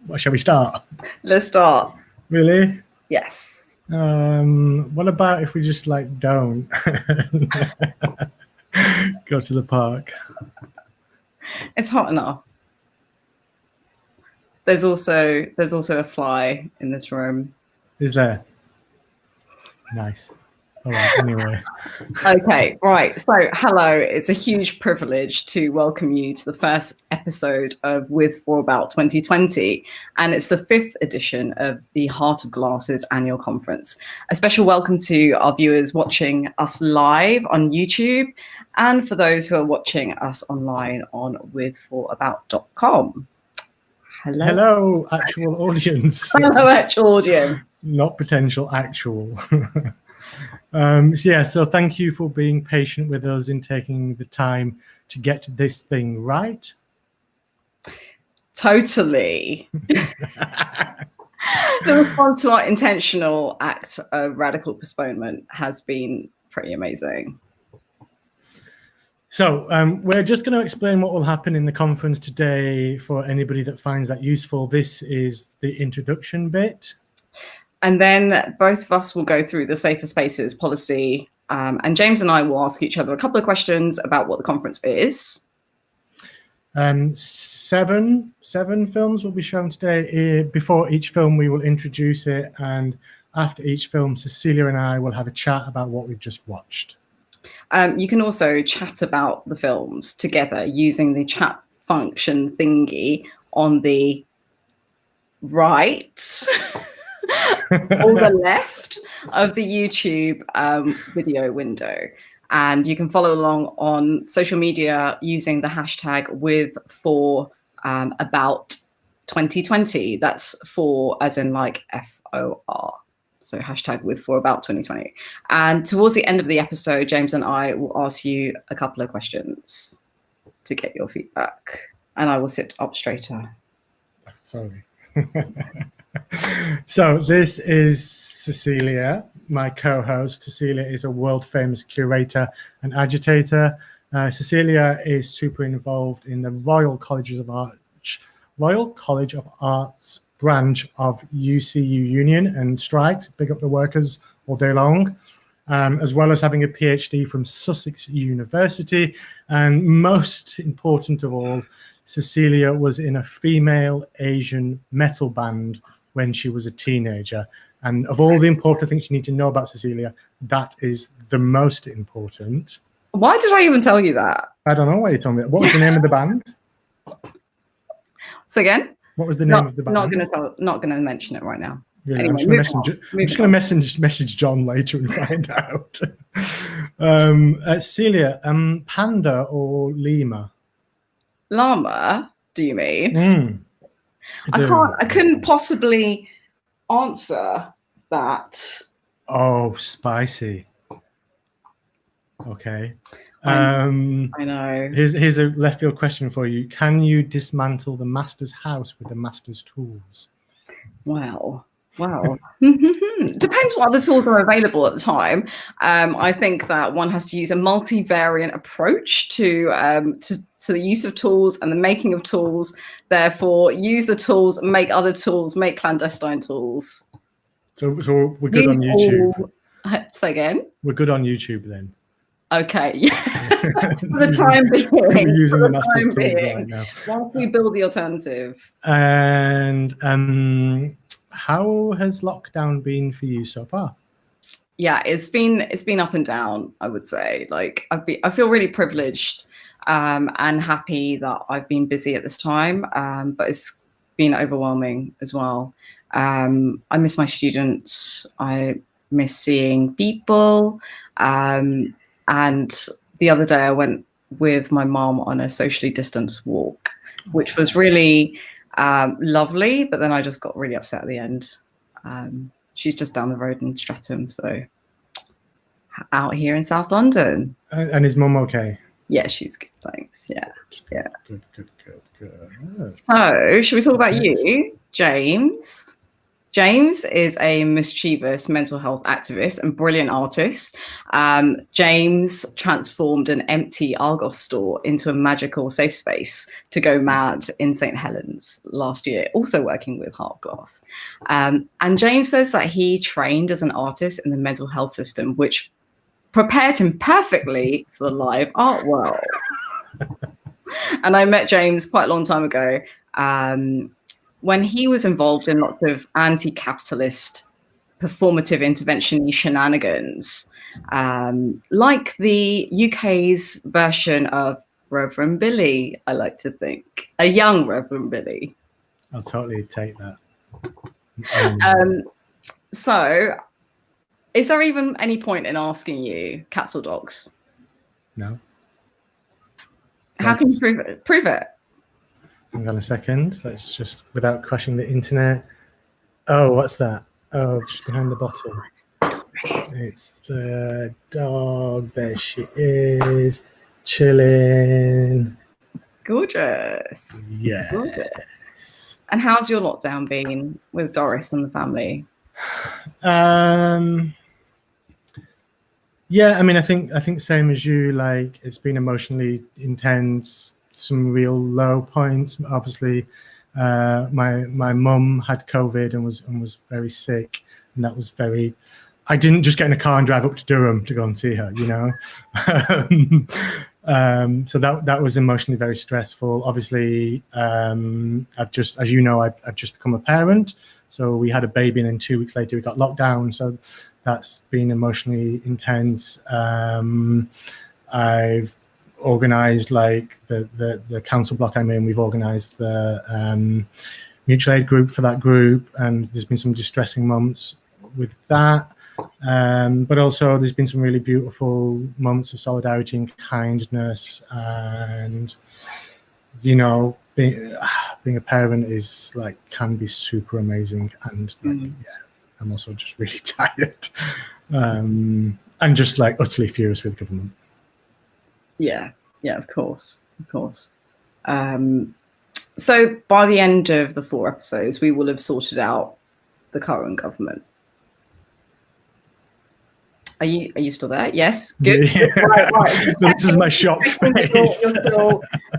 What, shall we start? Let's start. Really? Yes. What about if we just don't go to the park? It's hot enough. There's also a fly in this room. Is there? Nice. All right, anyway. Okay, right. So, hello. It's a huge privilege to welcome you to the first episode of With For About 2020. And it's the 5th edition of the Heart of Glasses annual conference. A special welcome to our viewers watching us live on YouTube and for those who are watching us online on withforabout.com. Hello. Hello, actual audience. Hello, actual audience. Not potential, actual. So thank you for being patient with us in taking the time to get this thing right. Totally. The response to our intentional act of radical postponement has been pretty amazing. So we're just going to explain what will happen in the conference today for anybody that finds that useful. This is the introduction bit. And then both of us will go through the Safer Spaces policy, and James and I will ask each other a couple of questions about what the conference is. 7 films will be shown today. Before each film, we will introduce it, and after each film, Cecilia and I will have a chat about what we've just watched. You can also chat about the films together using the chat function thingy on the right or the left of the YouTube video window. And you can follow along on social media using the hashtag withforabout2020. That's for as in like FOR. So hashtag withforabout2020. And towards the end of the episode, James and I will ask you a couple of questions to get your feedback. And I will sit up straighter. Sorry. So this is Cecilia, my co-host. Cecilia is a world-famous curator and agitator. Cecilia is super involved in the Royal College of Arts branch of UCU Union and strikes. Big up the workers all day long. As well as having a PhD from Sussex University. And most important of all, Cecilia was in a female Asian metal band when she was a teenager. And of all the important things you need to know about Cecilia, that is the most important. Why did I even tell you that? I don't know why you told me that. What was the name of the band? So again? What was the name of the band? Not gonna mention it right now. Yeah, anyway, I'm just going to message John later and find out. Cecilia, panda or lemur? Llama, do you mean? I couldn't possibly answer that. Oh, spicy. Okay. I know. Here's a left field question for you. Can you dismantle the master's house with the master's tools? Well. Depends what other tools are available at the time. I think that one has to use a multivariant approach to the use of tools and the making of tools. Therefore, use the tools, make other tools, make clandestine tools. So we're good on YouTube. Say again? We're good on YouTube then. Okay. For the time being. We're using the master's tools right now. Once we build the alternative. And how has lockdown been for you so far? Yeah, it's been up and down, I would say. Like I feel really privileged and happy that I've been busy at this time, but it's been overwhelming as well. I miss my students. I miss seeing people. And the other day I went with my mom on a socially distanced walk, which was really lovely, but then I just got really upset at the end. She's just down the road in Streatham, so out here in South London. And is mum okay? Yeah, she's good, thanks. Yeah. Good. So, should we talk about you, James? James is a mischievous mental health activist and brilliant artist. James transformed an empty Argos store into a magical safe space to go mad in St. Helens last year, also working with Heart Glass. And James says that he trained as an artist in the mental health system, which prepared him perfectly for the live art world. And I met James quite a long time ago, when he was involved in lots of anti-capitalist performative intervention shenanigans, like the UK's version of Reverend Billy, I like to think, a young Reverend Billy. I'll totally take that. So is there even any point in asking you, cats or dogs? No. How can you prove it? Prove it. Hang on a second. Let's just, without crashing the internet. Oh, what's that? Oh, just behind the bottle. It's the dog. There she is, chilling. Gorgeous. Yeah. Gorgeous. And how's your lockdown been with Doris and the family? Yeah, I mean, I think same as you. Like, it's been emotionally intense. Some real low points. Obviously, my mum had COVID and was very sick, and that was very. I didn't just get in a car and drive up to Durham to go and see her, you know. So that was emotionally very stressful. Obviously, I've just, as you know, I've just become a parent. So we had a baby, and then 2 weeks later we got locked down. So that's been emotionally intense. I've organized, like, the council block I'm in, we've organized the mutual aid group for that group, and there's been some distressing moments with that. But also there's been some really beautiful moments of solidarity and kindness, and, you know, being a parent is, like, can be super amazing. And like, yeah, I'm also just really tired, and just, like, utterly furious with the government. Yeah, of course. So by the end of the 4 episodes, we will have sorted out the current government. Are you still there? Yes, good. Yeah. Right. This is my shocked face.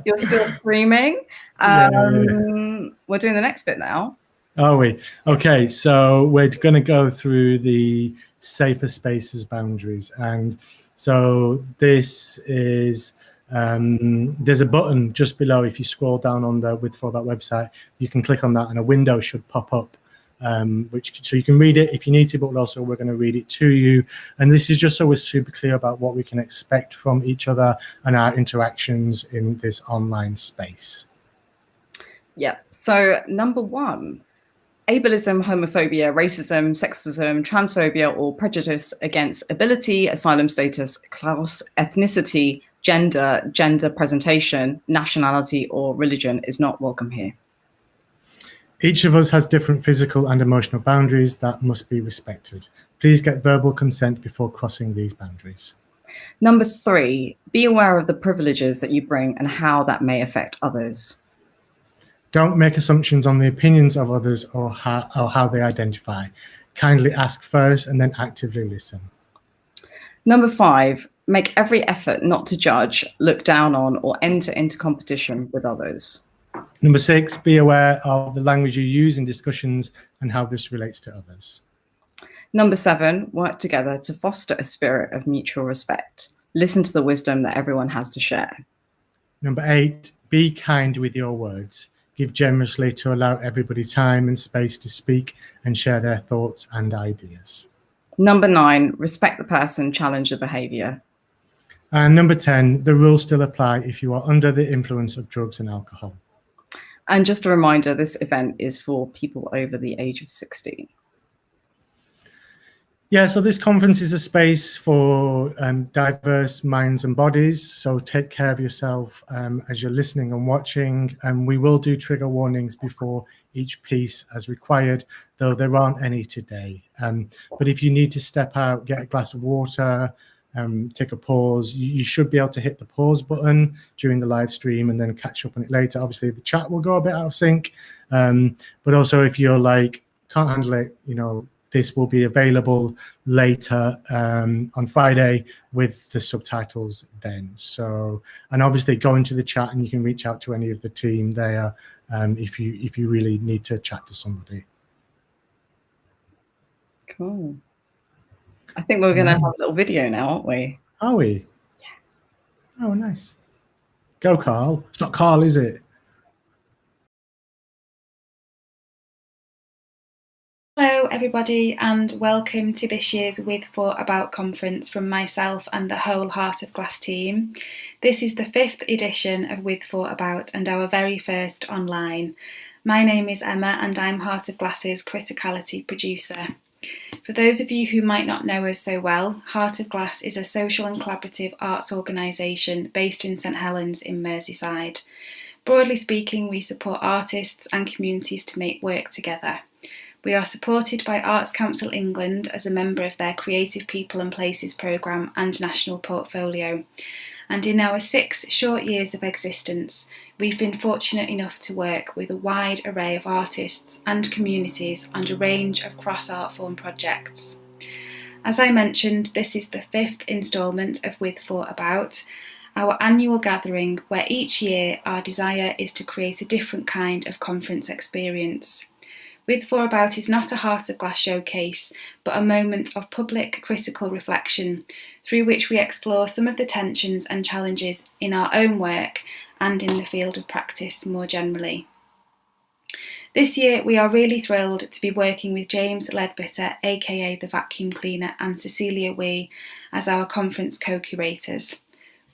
You're still screaming. We're doing the next bit now. Are we? Okay, so we're going to go through the safer spaces boundaries, and so this is there's a button just below. If you scroll down on the With For That website, you can click on that, and a window should pop up. So you can read it if you need to, but also we're going to read it to you. And this is just so we're super clear about what we can expect from each other and our interactions in this online space. Yeah. So number 1, ableism, homophobia, racism, sexism, transphobia, or prejudice against ability, asylum status, class, ethnicity, gender presentation, nationality, or religion is not welcome here. Each of us has different physical and emotional boundaries that must be respected. Please get verbal consent before crossing these boundaries. Number 3, be aware of the privileges that you bring and how that may affect others. Don't make assumptions on the opinions of others or how they identify. Kindly ask first and then actively listen. Number 5, make every effort not to judge, look down on, or enter into competition with others. Number 6, be aware of the language you use in discussions and how this relates to others. Number 7, work together to foster a spirit of mutual respect. Listen to the wisdom that everyone has to share. Number 8, be kind with your words. Give generously to allow everybody time and space to speak and share their thoughts and ideas. Number 9, respect the person, challenge the behavior. And number 10, the rules still apply if you are under the influence of drugs and alcohol. And just a reminder, this event is for people over the age of 60. Yeah, so this conference is a space for diverse minds and bodies. So take care of yourself as you're listening and watching. And we will do trigger warnings before each piece as required, though there aren't any today. But if you need to step out, get a glass of water, take a pause, you should be able to hit the pause button during the live stream and then catch up on it later. Obviously, the chat will go a bit out of sync. But also if you're like can't handle it, this will be available later on Friday with the subtitles then. So, and obviously go into the chat and you can reach out to any of the team there if you really need to chat to somebody. Cool. I think we're going to have a little video now, aren't we? Are we? Yeah. Oh, nice. Go, Carl. It's not Carl, is it? Hello everybody and welcome to this year's With For About conference from myself and the whole Heart of Glass team. This is the 5th edition of With For About and our very first online. My name is Emma and I'm Heart of Glass's criticality producer. For those of you who might not know us so well, Heart of Glass is a social and collaborative arts organisation based in St Helens in Merseyside. Broadly speaking, we support artists and communities to make work together. We are supported by Arts Council England as a member of their Creative People and Places programme and national portfolio. And in our 6 short years of existence, we've been fortunate enough to work with a wide array of artists and communities on a range of cross-art form projects. As I mentioned, this is the 5th instalment of With For About, our annual gathering where each year our desire is to create a different kind of conference experience. With For About is not a Heart of Glass showcase, but a moment of public critical reflection through which we explore some of the tensions and challenges in our own work and in the field of practice more generally. This year we are really thrilled to be working with James Ledbetter, aka The Vacuum Cleaner, and Cecilia Wee as our conference co-curators.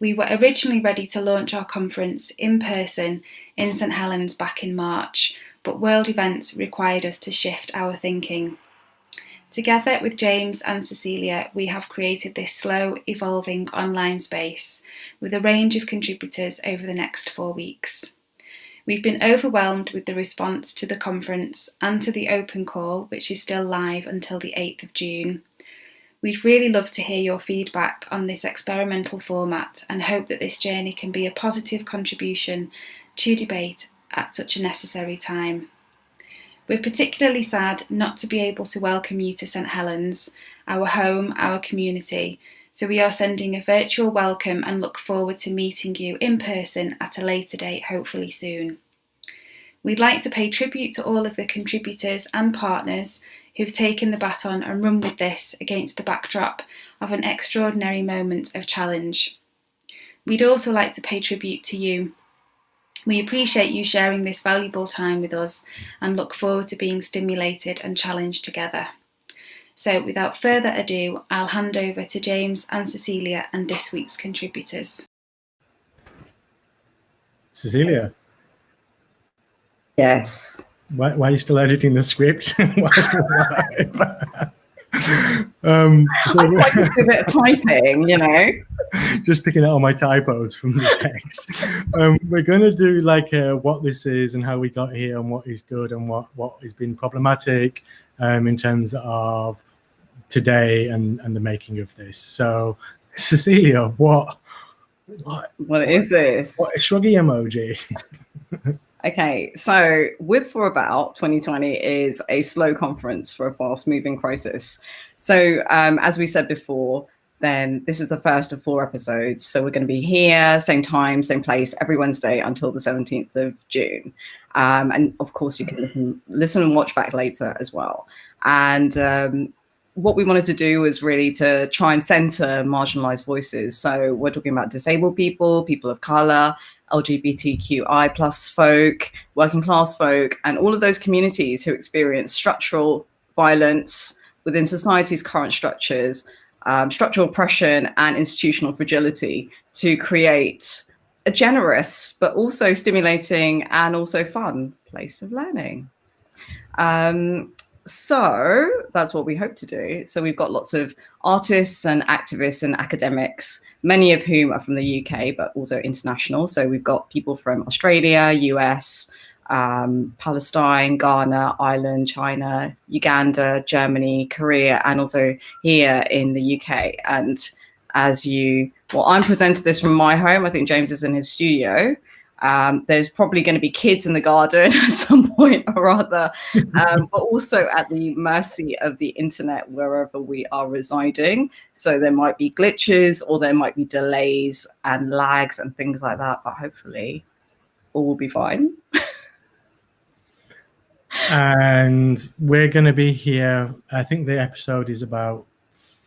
We were originally ready to launch our conference in person in St Helens back in March, but world events required us to shift our thinking. Together with James and Cecilia, we have created this slow, evolving online space with a range of contributors over the next 4 weeks. We've been overwhelmed with the response to the conference and to the open call, which is still live until the 8th of June. We'd really love to hear your feedback on this experimental format and hope that this journey can be a positive contribution to debate at such a necessary time. We're particularly sad not to be able to welcome you to St Helens, our home, our community, so we are sending a virtual welcome and look forward to meeting you in person at a later date, hopefully soon. We'd like to pay tribute to all of the contributors and partners who've taken the baton and run with this against the backdrop of an extraordinary moment of challenge. We'd also like to pay tribute to you. We appreciate you sharing this valuable time with us and look forward to being stimulated and challenged together. So without further ado, I'll hand over to James and Cecilia and this week's contributors. Cecilia? Yes. Why are you still editing the script? I like to do a bit of typing, Just picking out all my typos from the text. We're going to do like what this is and how we got here and what is good and what has been problematic in terms of today and the making of this. So, Cecilia, what is this? What a shruggy emoji. Okay, so With For About 2020 is a slow conference for a fast-moving crisis. So as we said before, then this is the first of 4 episodes. So we're going to be here, same time, same place, every Wednesday until the 17th of June. And of course, you can listen and watch back later as well. And what we wanted to do was really to try and center marginalized voices. So we're talking about disabled people, people of color, LGBTQI plus folk, working class folk, and all of those communities who experience structural violence within society's current structures, structural oppression and institutional fragility to create a generous but also stimulating and also fun place of learning. So that's what we hope to do. So we've got lots of artists and activists and academics, many of whom are from the UK, but also international. So we've got people from Australia, US, Palestine, Ghana, Ireland, China, Uganda, Germany, Korea, and also here in the UK. And I'm presenting this from my home. I think James is in his studio. There's probably going to be kids in the garden at some point or other, but also at the mercy of the internet wherever we are residing. So there might be glitches or there might be delays and lags and things like that, but hopefully all will be fine. And we're going to be here. I think the episode is about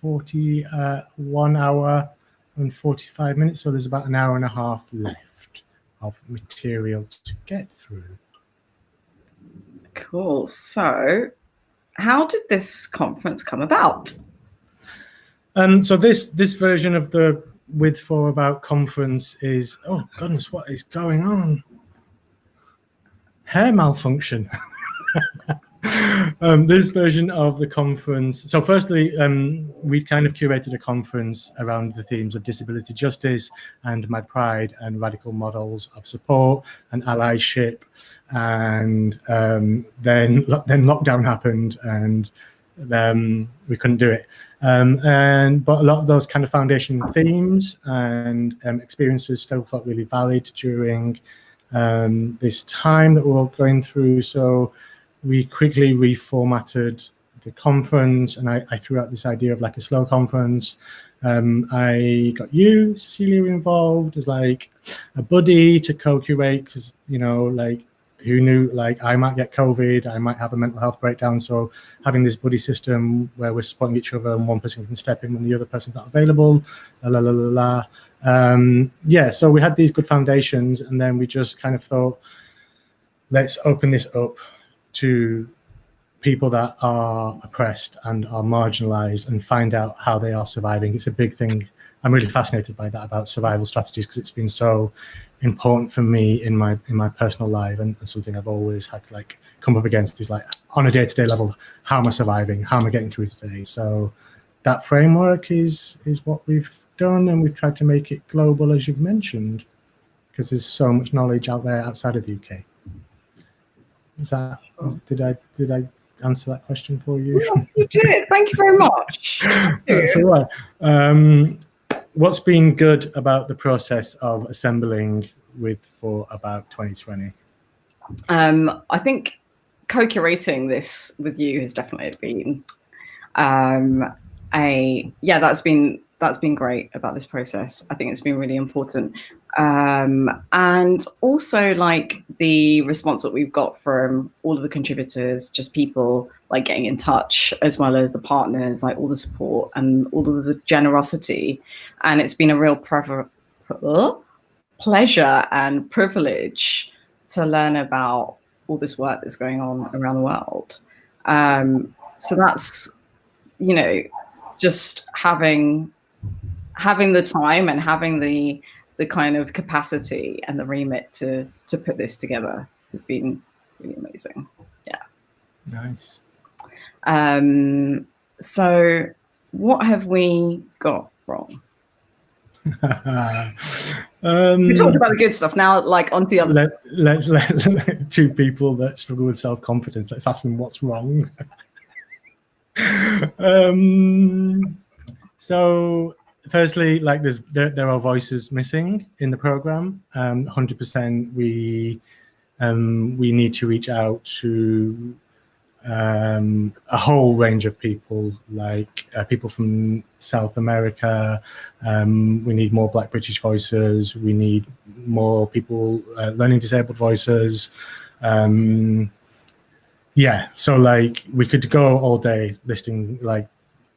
1 hour and 45 minutes. So there's about an hour and a half left of material to get through. Cool. So how did this conference come about? So this version of the With For About conference is, oh goodness, what is going on? Hair malfunction. This version of the conference. So firstly, we kind of curated a conference around the themes of disability justice and my pride and radical models of support and allyship. And then lockdown happened and we couldn't do it. But a lot of those kind of foundation themes and experiences still felt really valid during this time that we're all going through. So we quickly reformatted the conference, and I threw out this idea of like a slow conference. I got you, Cecilia, involved as like a buddy to co-curate, because, you know, like, who knew, like, I might get COVID, I might have a mental health breakdown. So having this buddy system where we're supporting each other and one person can step in when the other person's not available, yeah, so we had these good foundations, and then we just kind of thought, let's open this up to people that are oppressed and are marginalized and find out how they are surviving. It's a big thing. I'm really fascinated by that, about survival strategies, because it's been so important for me in my personal life, and something I've always had to like come up against is like, on a day-to-day level, how am I surviving? How am I getting through today? So that framework is what we've done, and we've tried to make it global, as you've mentioned, because there's so much knowledge out there outside of the UK. Did I answer that question for you? Yes, you did. Thank you very much. That's all right. What's been good about the process of assembling With For About 2020? I think co-curating this with you has definitely been that's been great about this process. I think it's been really important. And also like the response that we've got from all of the contributors, just people like getting in touch, as well as the partners, like all the support and all of the generosity. And it's been a real pleasure and privilege to learn about all this work that's going on around the world. So that's, you know, just having the time and having the kind of capacity and the remit to put this together has been really amazing. Yeah. Nice. So what have we got wrong? We talked about the good stuff. Now, like, onto the other stuff. Let two people that struggle with self-confidence, let's ask them what's wrong. So firstly, like, there are voices missing in the program. 100% we need to reach out to a whole range of people, like people from South America. We need more Black British voices. We need more people learning disabled voices. Yeah, so like we could go all day listing, like,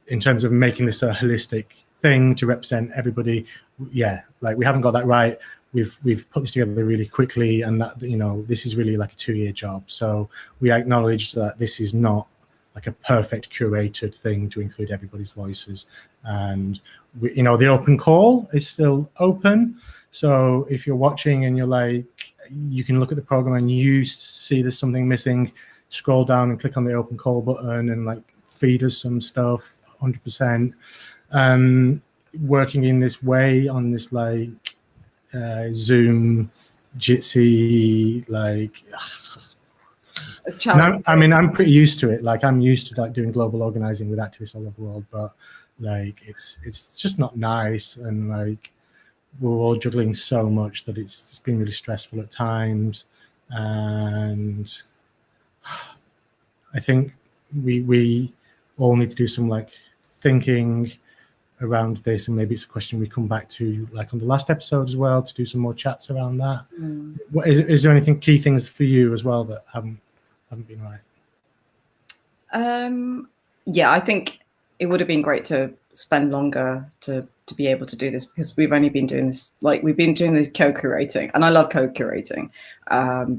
in terms of making this a holistic thing to represent everybody. Yeah, like, we haven't got that right. We've put this together really quickly, and that, you know, this is really like a 2-year job. So we acknowledge that this is not like a perfect curated thing to include everybody's voices. And we, you know, the open call is still open. So if you're watching and you're like, you can look at the program and you see there's something missing, scroll down and click on the open call button and like feed us some stuff. 100%. Working in this way on this like Zoom Jitsi, like, It's challenging. I mean, I'm pretty used to it. Like, I'm used to like doing global organizing with activists all over the world, but like it's just not nice. And like, we're all juggling so much that it's been really stressful at times. And I think we all need to do some like thinking around this, and maybe it's a question we come back to like on the last episode as well, to do some more chats around that. What is there anything, key things for you as well that haven't been right? Yeah, I think it would have been great to spend longer to be able to do this, because we've only been doing this, like we've been doing the co-curating, and I love co-curating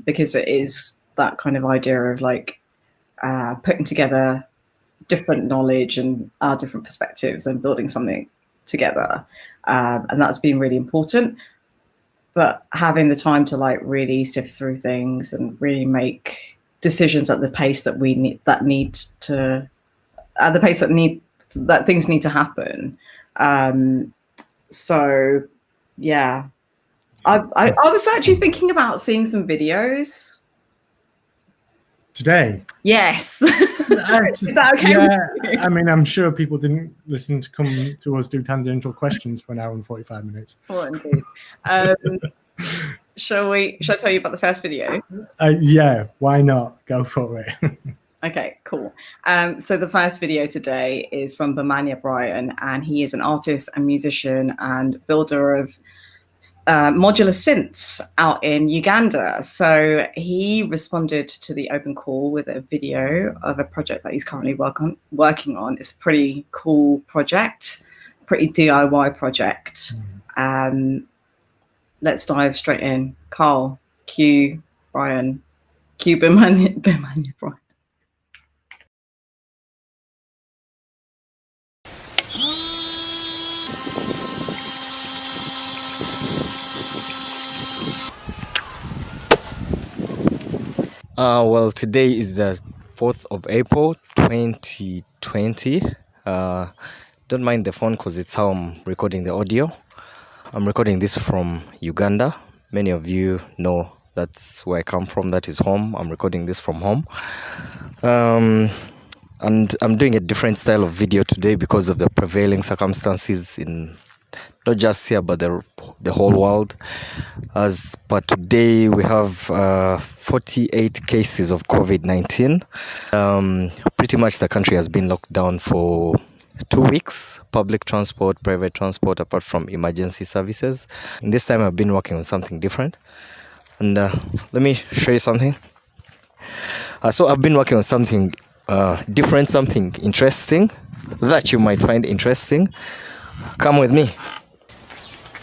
because it is that kind of idea of like putting together different knowledge and our different perspectives and building something together, and that's been really important. But having the time to like really sift through things and really make decisions at the pace that we need, that things need to happen. So yeah, I was actually thinking about seeing some videos today. Yes. Is that okay? Yeah, I mean, I'm sure people didn't listen to come to us do tangential questions for an hour and 45 minutes. Oh, indeed. Shall I tell you about the first video? Yeah, why not? Go for it. Okay, cool. So the first video today is from Bamanya Brian, and he is an artist and musician and builder of modular synths out in Uganda. So he responded to the open call with a video of a project that he's currently working on. It's a pretty cool project, pretty DIY project. Let's dive straight in. Carl, cue Brian, cue Bamanya Brian. Well, today is the 4th of April, 2020. Don't mind the phone because it's how I'm recording the audio. I'm recording this from Uganda. Many of you know that's where I come from. That is home. I'm recording this from home. And I'm doing a different style of video today because of the prevailing circumstances in not just here, but the whole world. But today we have 48 cases of COVID-19. Pretty much the country has been locked down for 2 weeks. Public transport, private transport, apart from emergency services. And this time I've been working on something different. And let me show you something. So I've been working on something different, something interesting that you might find interesting. Come with me.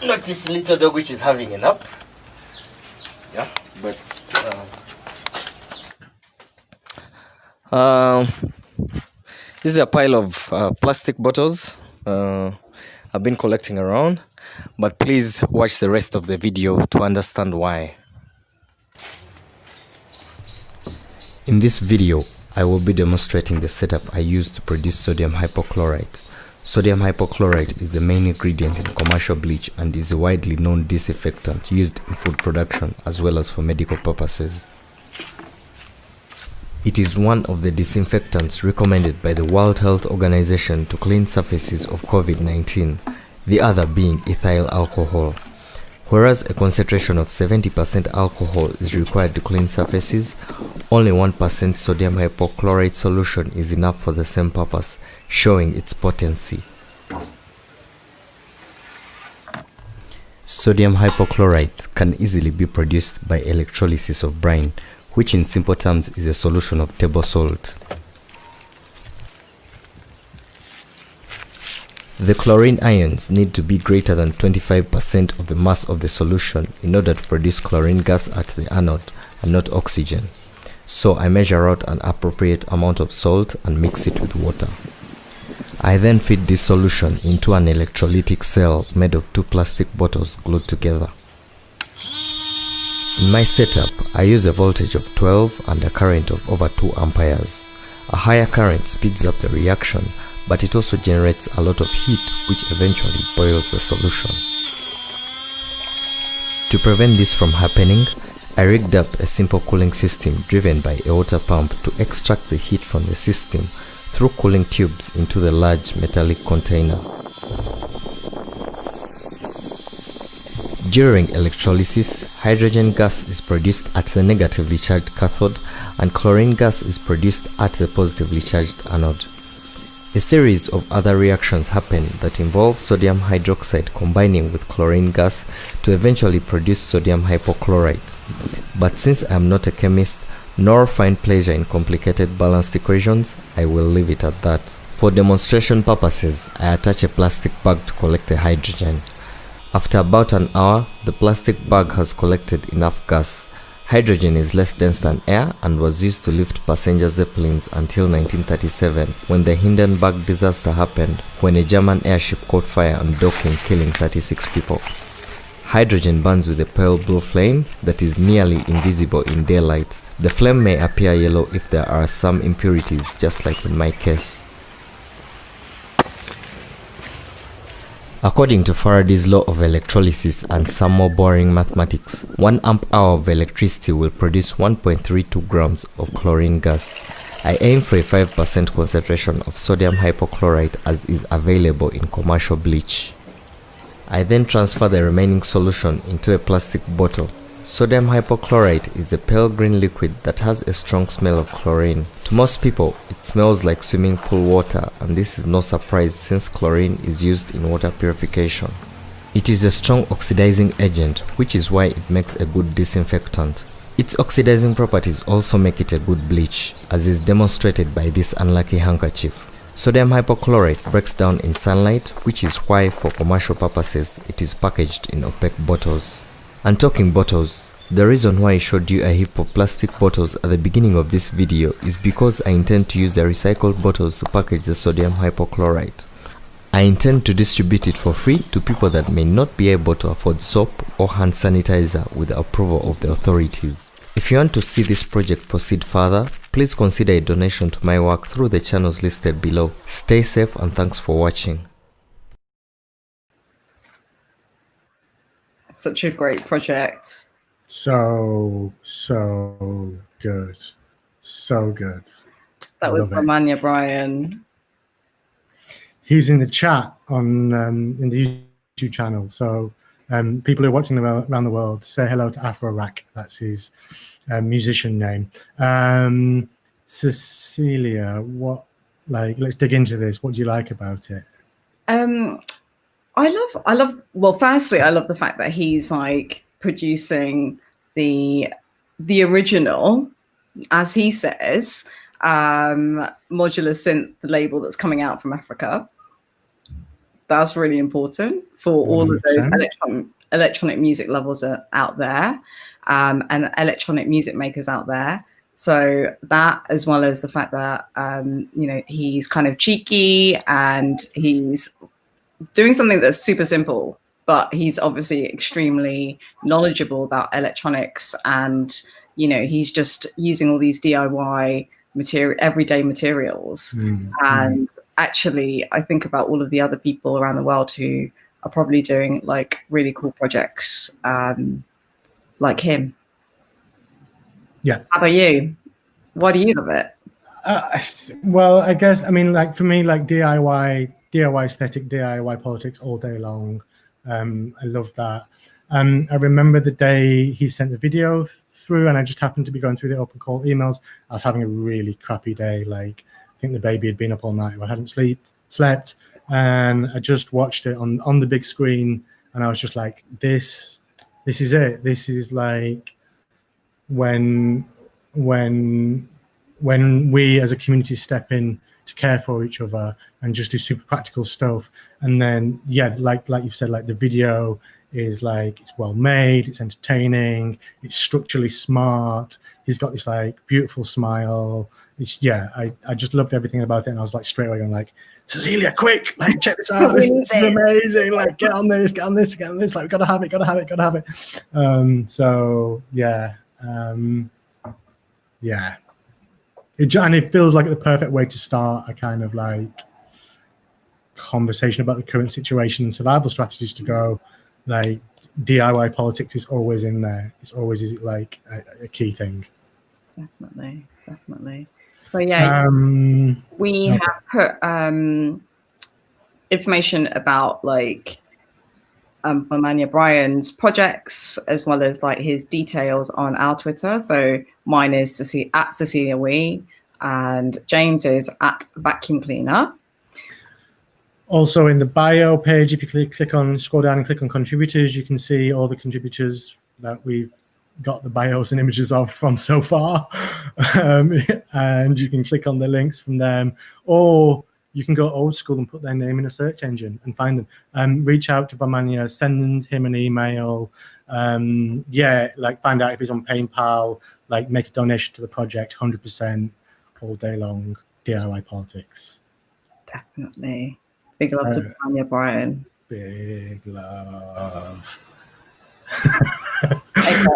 Not this little dog which is having a nap. Yeah, but this is a pile of plastic bottles I've been collecting around, but please watch the rest of the video to understand why. In this video, I will be demonstrating the setup I use to produce sodium hypochlorite. Sodium hypochlorite is the main ingredient in commercial bleach and is a widely known disinfectant used in food production as well as for medical purposes. It is one of the disinfectants recommended by the World Health Organization to clean surfaces of COVID-19, the other being ethyl alcohol. Whereas a concentration of 70% alcohol is required to clean surfaces, only 1% sodium hypochlorite solution is enough for the same purpose, showing its potency. Sodium hypochlorite can easily be produced by electrolysis of brine, which in simple terms is a solution of table salt. The chlorine ions need to be greater than 25% of the mass of the solution in order to produce chlorine gas at the anode and not oxygen. So I measure out an appropriate amount of salt and mix it with water. I then feed this solution into an electrolytic cell made of 2 plastic bottles glued together. In my setup, I use a voltage of 12 and a current of over 2 amperes. A higher current speeds up the reaction, but it also generates a lot of heat which eventually boils the solution. To prevent this from happening, I rigged up a simple cooling system driven by a water pump to extract the heat from the system through cooling tubes into the large metallic container. During electrolysis, hydrogen gas is produced at the negatively charged cathode and chlorine gas is produced at the positively charged anode. A series of other reactions happen that involve sodium hydroxide combining with chlorine gas to eventually produce sodium hypochlorite. But since I am not a chemist nor find pleasure in complicated balanced equations, I will leave it at that. For demonstration purposes, I attach a plastic bag to collect the hydrogen. After about an hour, the plastic bag has collected enough gas. Hydrogen is less dense than air and was used to lift passenger zeppelins until 1937, when the Hindenburg disaster happened, when a German airship caught fire on docking, killing 36 people. Hydrogen burns with a pale blue flame that is nearly invisible in daylight. The flame may appear yellow if there are some impurities, just like in my case. According to Faraday's law of electrolysis and some more boring mathematics, 1 amp-hour of electricity will produce 1.32 grams of chlorine gas. I aim for a 5% concentration of sodium hypochlorite as is available in commercial bleach. I then transfer the remaining solution into a plastic bottle. Sodium hypochlorite is a pale green liquid that has a strong smell of chlorine. To most people, it smells like swimming pool water, and this is no surprise since chlorine is used in water purification. It is a strong oxidizing agent, which is why it makes a good disinfectant. Its oxidizing properties also make it a good bleach, as is demonstrated by this unlucky handkerchief. Sodium hypochlorite breaks down in sunlight, which is why for commercial purposes it is packaged in opaque bottles. And talking bottles, the reason why I showed you a heap of plastic bottles at the beginning of this video is because I intend to use the recycled bottles to package the sodium hypochlorite. I intend to distribute it for free to people that may not be able to afford soap or hand sanitizer with the approval of the authorities. If you want to see this project proceed further, please consider a donation to my work through the channels listed below. Stay safe and thanks for watching. Such a great project. So good. So good. That was Bamanya Brian. He's in the chat on in the YouTube channel. So people who are watching around the world, say hello to Afro Rack. That's his musician name. Cecilia, let's dig into this. What do you like about it? I love, well, firstly, I love the fact that he's like producing the original, as he says, modular synth label that's coming out from Africa. That's really important for 100%. All of those electronic music lovers out there, and electronic music makers out there. So that, as well as the fact that, you know, he's kind of cheeky and he's doing something that's super simple, but he's obviously extremely knowledgeable about electronics, and you know, he's just using all these DIY everyday materials. And actually, I think about all of the other people around the world who are probably doing like really cool projects like him. Yeah. How about you? Why do you love it? Well, I guess, I mean, like for me, like DIY aesthetic, DIY politics all day long. I love that. I remember the day he sent the video through, and I just happened to be going through the open call emails. I was having a really crappy day. Like, I think the baby had been up all night. I hadn't slept, and I just watched it on the big screen, and I was just like, this is it. This is like when we as a community step in to care for each other and just do super practical stuff. And then, yeah, like you've said, like the video is like, it's well made, it's entertaining, it's structurally smart. He's got this like beautiful smile. It's, yeah, I just loved everything about it. And I was like, straight away, I'm like, Cecilia, quick, like, check this out. This is amazing. Like, get on this. Like, gotta have it. So yeah. Yeah. And it feels like the perfect way to start a kind of like conversation about the current situation and survival strategies, to go like DIY politics is always in there. It's always like a key thing. Definitely. So yeah, we have put information about like Bamanya Brian's projects, as well as like his details on our Twitter. So mine is at Cecilia Wee, and James is at Vacuum Cleaner. Also in the bio page, if you scroll down and click on contributors, you can see all the contributors that we've got the bios and images of from so far. And you can click on the links from them, or you can go old school and put their name in a search engine and find them. Reach out to Bamanya, send him an email. Like find out if he's on PayPal, like make a donation to the project, 100% all day long, DIY politics. Definitely. Big love to Bamanya Brian. Big love. Okay.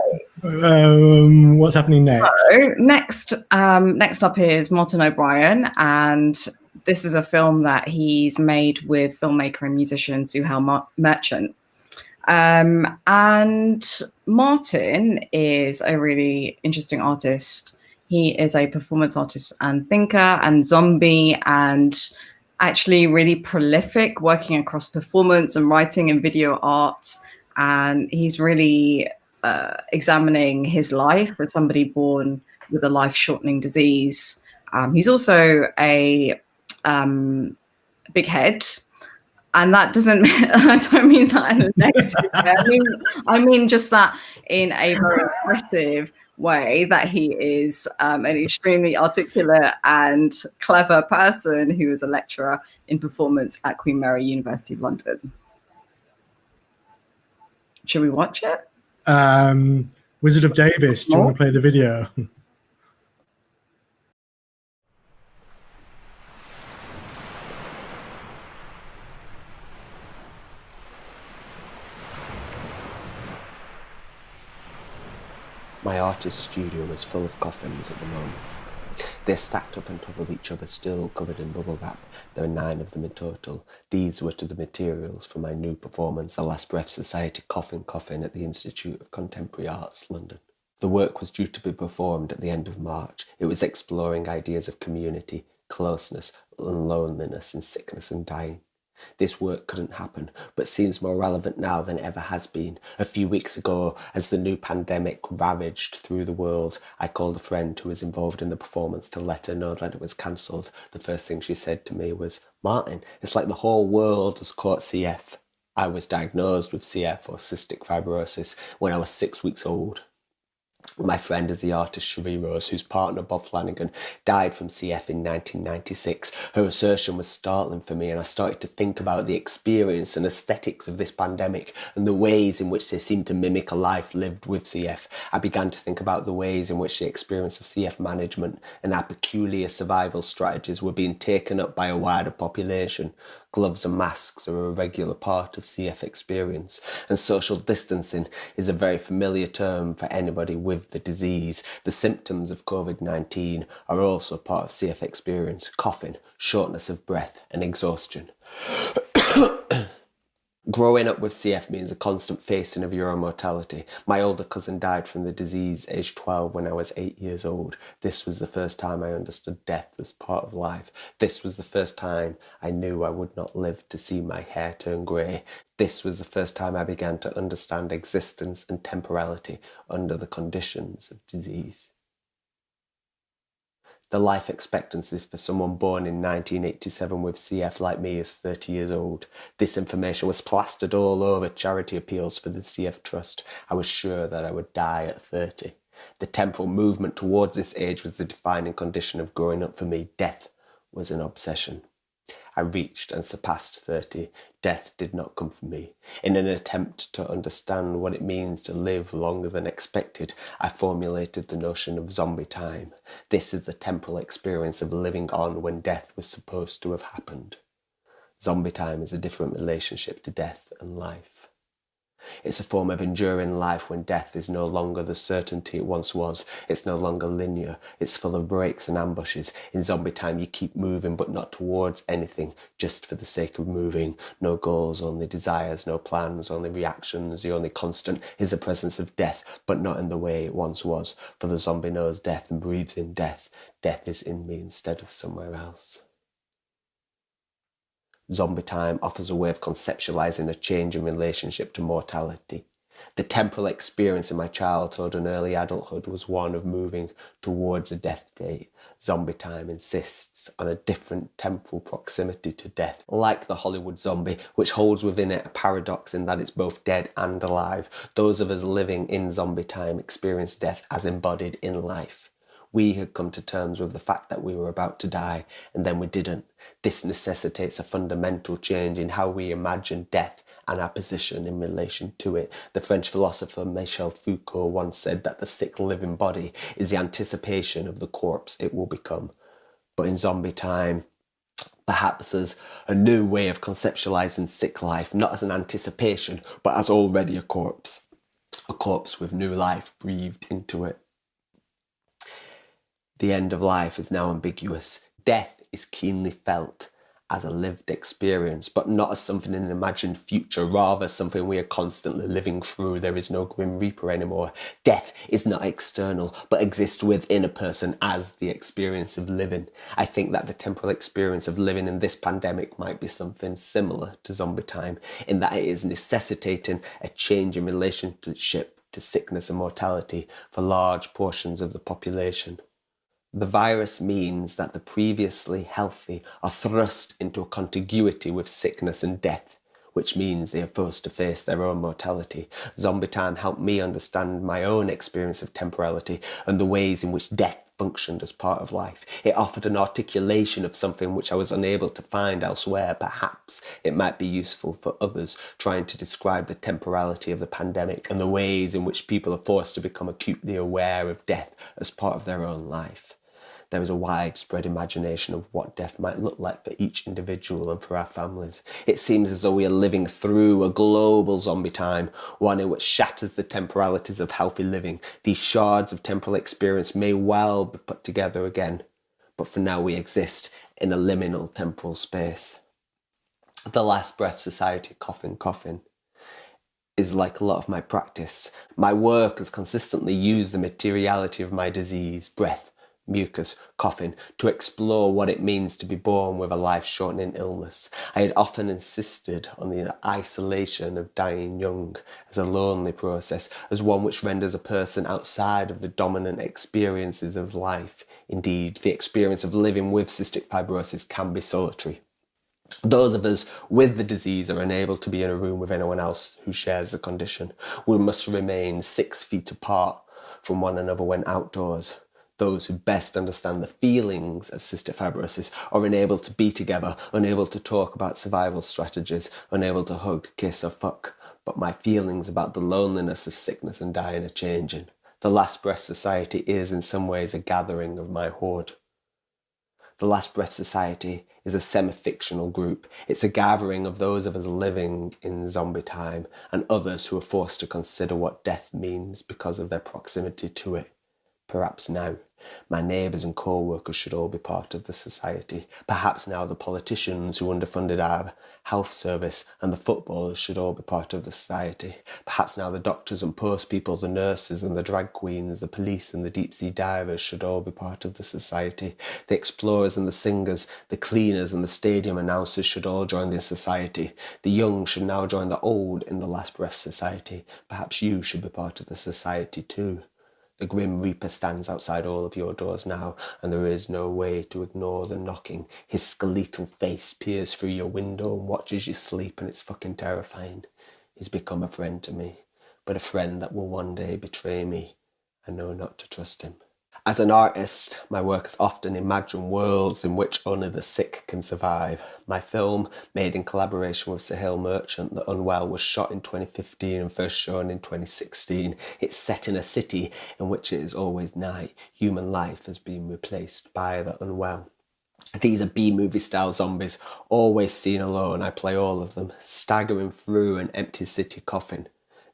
What's happening next? So next up is Martin O'Brien, and this is a film that he's made with filmmaker and musician Suhail Merchant. And Martin is a really interesting artist. He is a performance artist and thinker and zombie, and actually really prolific, working across performance and writing and video art. And he's really examining his life as somebody born with a life-shortening disease. He's also a big head, and that doesn't. I don't mean that in a negative way. I mean just that in a very impressive way, that he is an extremely articulate and clever person who is a lecturer in performance at Queen Mary University of London. Should we watch it? Wizard of Davis, do you want to play the video? My artist's studio is full of coffins at the moment. They're stacked up on top of each other, still covered in bubble wrap. There are 9 of them in total. These were to the materials for my new performance, A Last Breath Society Coffin at the Institute of Contemporary Arts, London. The work was due to be performed at the end of March. It was exploring ideas of community, closeness, and loneliness in sickness and dying. This work couldn't happen, but seems more relevant now than ever has been. A few weeks ago, as the new pandemic ravaged through the world, I called a friend who was involved in the performance to let her know that it was cancelled. The first thing she said to me was, "Martin, it's like the whole world has caught CF." I was diagnosed with CF, or cystic fibrosis, when I was 6 weeks old. My friend is the artist Cherie Rose, whose partner Bob Flanagan died from CF in 1996. Her assertion was startling for me, and I started to think about the experience and aesthetics of this pandemic and the ways in which they seem to mimic a life lived with CF. I began to think about the ways in which the experience of CF management and our peculiar survival strategies were being taken up by a wider population. Gloves and masks are a regular part of CF experience, and social distancing is a very familiar term for anybody with the disease. The symptoms of COVID-19 are also part of CF experience: coughing, shortness of breath, and exhaustion. Growing up with CF means a constant facing of your own mortality. My older cousin died from the disease aged 12 when I was 8 years old. This was the first time I understood death as part of life. This was the first time I knew I would not live to see my hair turn grey. This was the first time I began to understand existence and temporality under the conditions of disease. The life expectancy for someone born in 1987 with CF like me is 30 years old. This information was plastered all over charity appeals for the CF Trust. I was sure that I would die at 30. The temporal movement towards this age was the defining condition of growing up for me. Death was an obsession. I reached and surpassed 30. Death did not come for me. In an attempt to understand what it means to live longer than expected, I formulated the notion of zombie time. This is the temporal experience of living on when death was supposed to have happened. Zombie time is a different relationship to death and life. It's a form of enduring life when death is no longer the certainty it once was. It's no longer linear. It's full of breaks and ambushes. In zombie time, you keep moving, but not towards anything, just for the sake of moving. No goals, only desires, no plans, only reactions. The only constant is the presence of death, but not in the way it once was. For the zombie knows death and breathes in death. Death is in me instead of somewhere else. Zombie Time offers a way of conceptualizing a change in relationship to mortality. The temporal experience in my childhood and early adulthood was one of moving towards a death date. Zombie Time insists on a different temporal proximity to death, like the Hollywood zombie, which holds within it a paradox in that it's both dead and alive. Those of us living in Zombie Time experience death as embodied in life. We had come to terms with the fact that we were about to die, and then we didn't. This necessitates a fundamental change in how we imagine death and our position in relation to it. The French philosopher Michel Foucault once said that the sick living body is the anticipation of the corpse it will become. But in Zombie Time, perhaps there's a new way of conceptualizing sick life, not as an anticipation, but as already a corpse with new life breathed into it. The end of life is now ambiguous. Death is keenly felt as a lived experience, but not as something in an imagined future, rather something we are constantly living through. There is no Grim Reaper anymore. Death is not external, but exists within a person as the experience of living. I think that the temporal experience of living in this pandemic might be something similar to Zombie Time, in that it is necessitating a change in relationship to sickness and mortality for large portions of the population. The virus means that the previously healthy are thrust into a contiguity with sickness and death, which means they are forced to face their own mortality. Zombie Time helped me understand my own experience of temporality and the ways in which death functioned as part of life. It offered an articulation of something which I was unable to find elsewhere. Perhaps it might be useful for others trying to describe the temporality of the pandemic and the ways in which people are forced to become acutely aware of death as part of their own life. There is a widespread imagination of what death might look like for each individual and for our families. It seems as though we are living through a global zombie time, one in which shatters the temporalities of healthy living. These shards of temporal experience may well be put together again, but for now we exist in a liminal temporal space. The Last Breath Society, coffin, is like a lot of my practice. My work has consistently used the materiality of my disease, breath, mucus, coffin, to explore what it means to be born with a life-shortening illness. I had often insisted on the isolation of dying young as a lonely process, as one which renders a person outside of the dominant experiences of life. Indeed, the experience of living with cystic fibrosis can be solitary. Those of us with the disease are unable to be in a room with anyone else who shares the condition. We must remain 6 feet apart from one another when outdoors. Those who best understand the feelings of cystic fibrosis are unable to be together, unable to talk about survival strategies, unable to hug, kiss or fuck. But my feelings about the loneliness of sickness and dying are changing. The Last Breath Society is in some ways a gathering of my horde. The Last Breath Society is a semi-fictional group. It's a gathering of those of us living in zombie time and others who are forced to consider what death means because of their proximity to it. Perhaps now, my neighbours and co-workers should all be part of the society. Perhaps now the politicians who underfunded our health service and the footballers should all be part of the society. Perhaps now the doctors and post people, the nurses and the drag queens, the police and the deep-sea divers should all be part of the society. The explorers and the singers, the cleaners and the stadium announcers should all join this society. The young should now join the old in the Last Breath Society. Perhaps you should be part of the society too. The Grim Reaper stands outside all of your doors now, and there is no way to ignore the knocking. His skeletal face peers through your window and watches you sleep, and it's fucking terrifying. He's become a friend to me, but a friend that will one day betray me. I know not to trust him. As an artist, my work is often imagined worlds in which only the sick can survive. My film, made in collaboration with Sahil Merchant, The Unwell, was shot in 2015 and first shown in 2016. It's set in a city in which it is always night. Human life has been replaced by the unwell. These are B-movie style zombies, always seen alone. I play all of them, staggering through an empty city coffin.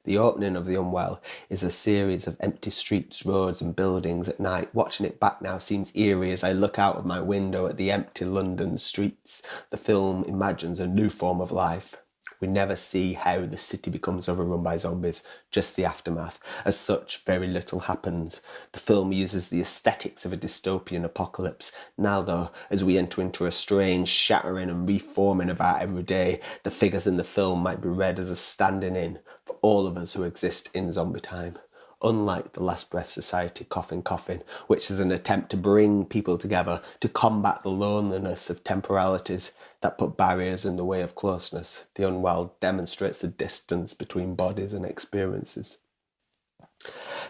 The opening of The Unwell is a series of empty streets, roads and buildings at night. Watching it back now seems eerie as I look out of my window at the empty London streets. The film imagines a new form of life, We never see how the city becomes overrun by zombies, just the aftermath. As such, very little happens. The film uses the aesthetics of a dystopian apocalypse. Now though, as we enter into a strange shattering and reforming of our everyday, the figures in the film might be read as a standing in for all of us who exist in zombie time. Unlike the Last Breath Society Coffin Coffin, which is an attempt to bring people together to combat the loneliness of temporalities that put barriers in the way of closeness, the Unwell demonstrates the distance between bodies and experiences.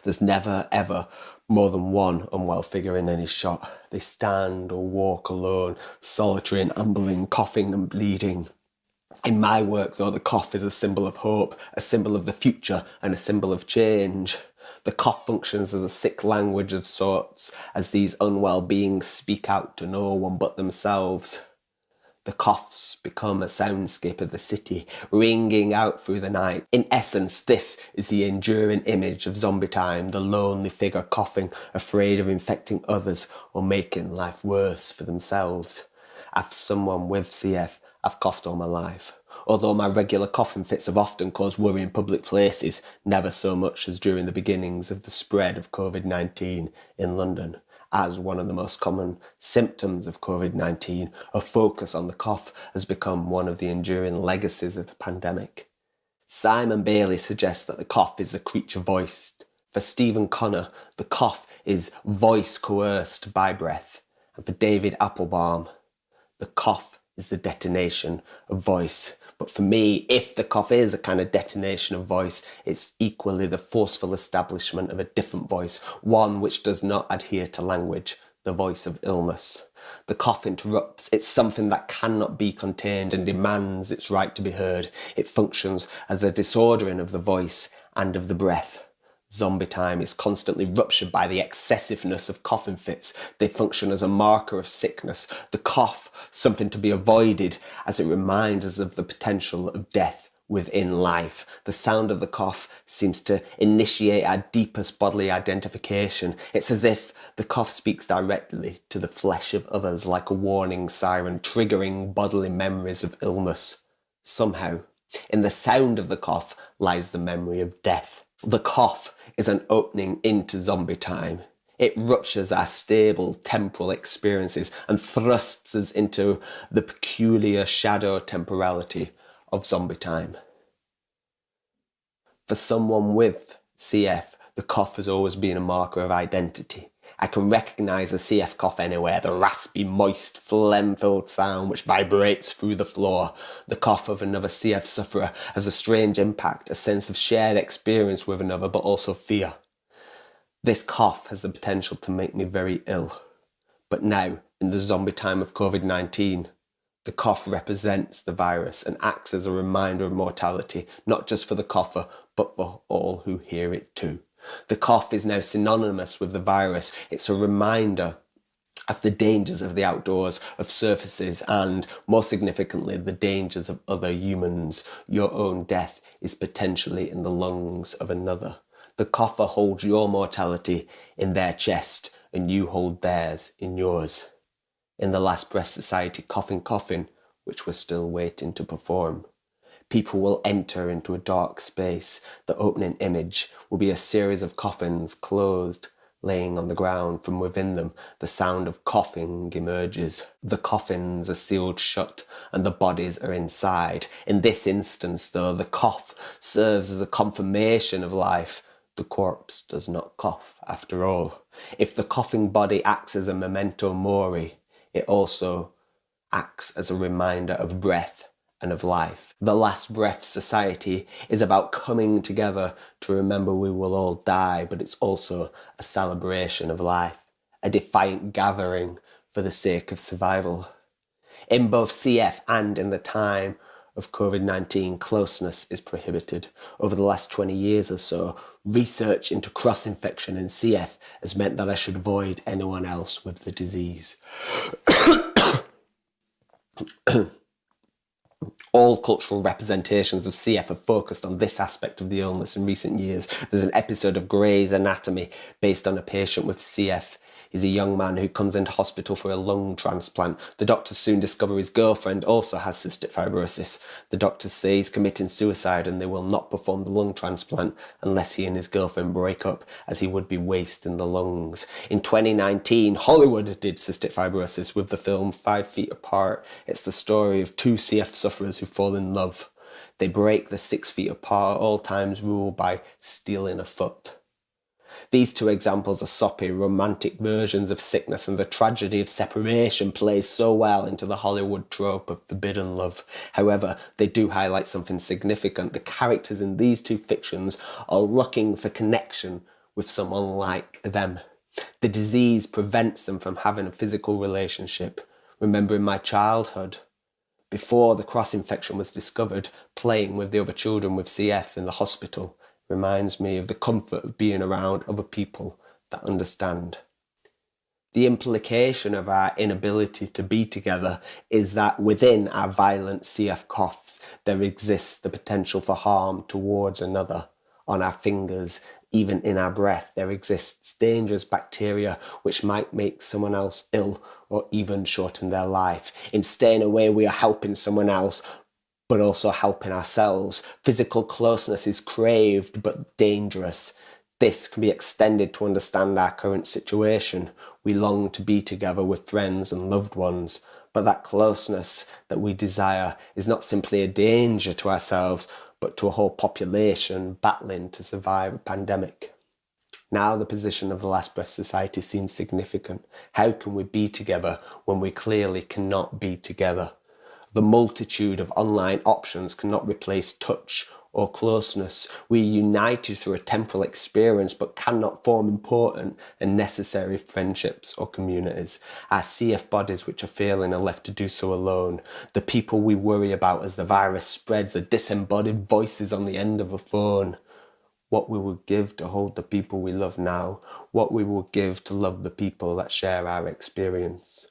There's never, ever more than one unwell figure in any shot. They stand or walk alone, solitary and ambling, coughing and bleeding. In my work, though, the cough is a symbol of hope, a symbol of the future, and a symbol of change. The cough functions as a sick language of sorts, as these unwell beings speak out to no one but themselves. The coughs become a soundscape of the city, ringing out through the night. In essence, this is the enduring image of zombie time, the lonely figure coughing, afraid of infecting others or making life worse for themselves. As someone with CF, I've coughed all my life. Although my regular coughing fits have often caused worry in public places, never so much as during the beginnings of the spread of COVID-19 in London. As one of the most common symptoms of COVID-19, a focus on the cough has become one of the enduring legacies of the pandemic. Simon Bailey suggests that the cough is a creature voiced. For Stephen Connor, the cough is voice coerced by breath. And for David Applebaum, the cough is the detonation of voice. But for me, if the cough is a kind of detonation of voice, it's equally the forceful establishment of a different voice, one which does not adhere to language, the voice of illness. The cough interrupts. It's something that cannot be contained and demands its right to be heard. It functions as a disordering of the voice and of the breath. Zombie time is constantly ruptured by the excessiveness of coughing fits. They function as a marker of sickness. The cough, something to be avoided, as it reminds us of the potential of death within life. The sound of the cough seems to initiate our deepest bodily identification. It's as if the cough speaks directly to the flesh of others like a warning siren, triggering bodily memories of illness. Somehow, in the sound of the cough lies the memory of death. The cough is an opening into zombie time. It ruptures our stable temporal experiences and thrusts us into the peculiar shadow temporality of zombie time. For someone with CF, the cough has always been a marker of identity. I can recognise a CF cough anywhere, the raspy, moist, phlegm-filled sound which vibrates through the floor. The cough of another CF sufferer has a strange impact, a sense of shared experience with another, but also fear. This cough has the potential to make me very ill. But now, in the zombie time of COVID-19, the cough represents the virus and acts as a reminder of mortality, not just for the cougher, but for all who hear it too. The cough is now synonymous with the virus. It's a reminder of the dangers of the outdoors, of surfaces, and, more significantly, the dangers of other humans. Your own death is potentially in the lungs of another. The cougher holds your mortality in their chest, and you hold theirs in yours. In the Last Breath Society Coffin Coffin, which we're still waiting to perform, people will enter into a dark space. The opening image will be a series of coffins closed, laying on the ground. From within them, the sound of coughing emerges. The coffins are sealed shut and the bodies are inside. In this instance, though, the cough serves as a confirmation of life. The corpse does not cough after all. If the coughing body acts as a memento mori, it also acts as a reminder of breath and of life. The Last Breath Society is about coming together to remember we will all die, but it's also a celebration of life, a defiant gathering for the sake of survival. In both CF and in the time of COVID-19, closeness is prohibited. Over the last 20 years or so, research into cross-infection in CF has meant that I should avoid anyone else with the disease. All cultural representations of CF have focused on this aspect of the illness in recent years. There's an episode of Grey's Anatomy based on a patient with CF. He's a young man who comes into hospital for a lung transplant. The doctors soon discover his girlfriend also has cystic fibrosis. The doctors say he's committing suicide and they will not perform the lung transplant unless he and his girlfriend break up, as he would be wasting the lungs. In 2019, Hollywood did cystic fibrosis with the film 5 Feet Apart. It's the story of two CF sufferers who fall in love. They break the 6 feet apart all times rule by stealing a foot. These two examples are soppy, romantic versions of sickness, and the tragedy of separation plays so well into the Hollywood trope of forbidden love. However, they do highlight something significant. The characters in these two fictions are looking for connection with someone like them. The disease prevents them from having a physical relationship. Remembering my childhood, before the cross infection was discovered, playing with the other children with CF in the hospital reminds me of the comfort of being around other people that understand. The implication of our inability to be together is that within our violent CF coughs, there exists the potential for harm towards another. On our fingers, even in our breath, there exists dangerous bacteria which might make someone else ill or even shorten their life. In staying away, we are helping someone else, but also helping ourselves. Physical closeness is craved but dangerous. This can be extended to understand our current situation. We long to be together with friends and loved ones, but that closeness that we desire is not simply a danger to ourselves, but to a whole population battling to survive a pandemic. Now the position of the Last Breath Society seems significant. How can we be together when we clearly cannot be together? The multitude of online options cannot replace touch or closeness. We are united through a temporal experience but cannot form important and necessary friendships or communities. Our CF bodies which are failing are left to do so alone. The people we worry about as the virus spreads are disembodied voices on the end of a phone. What we will give to hold the people we love now, what we will give to love the people that share our experience.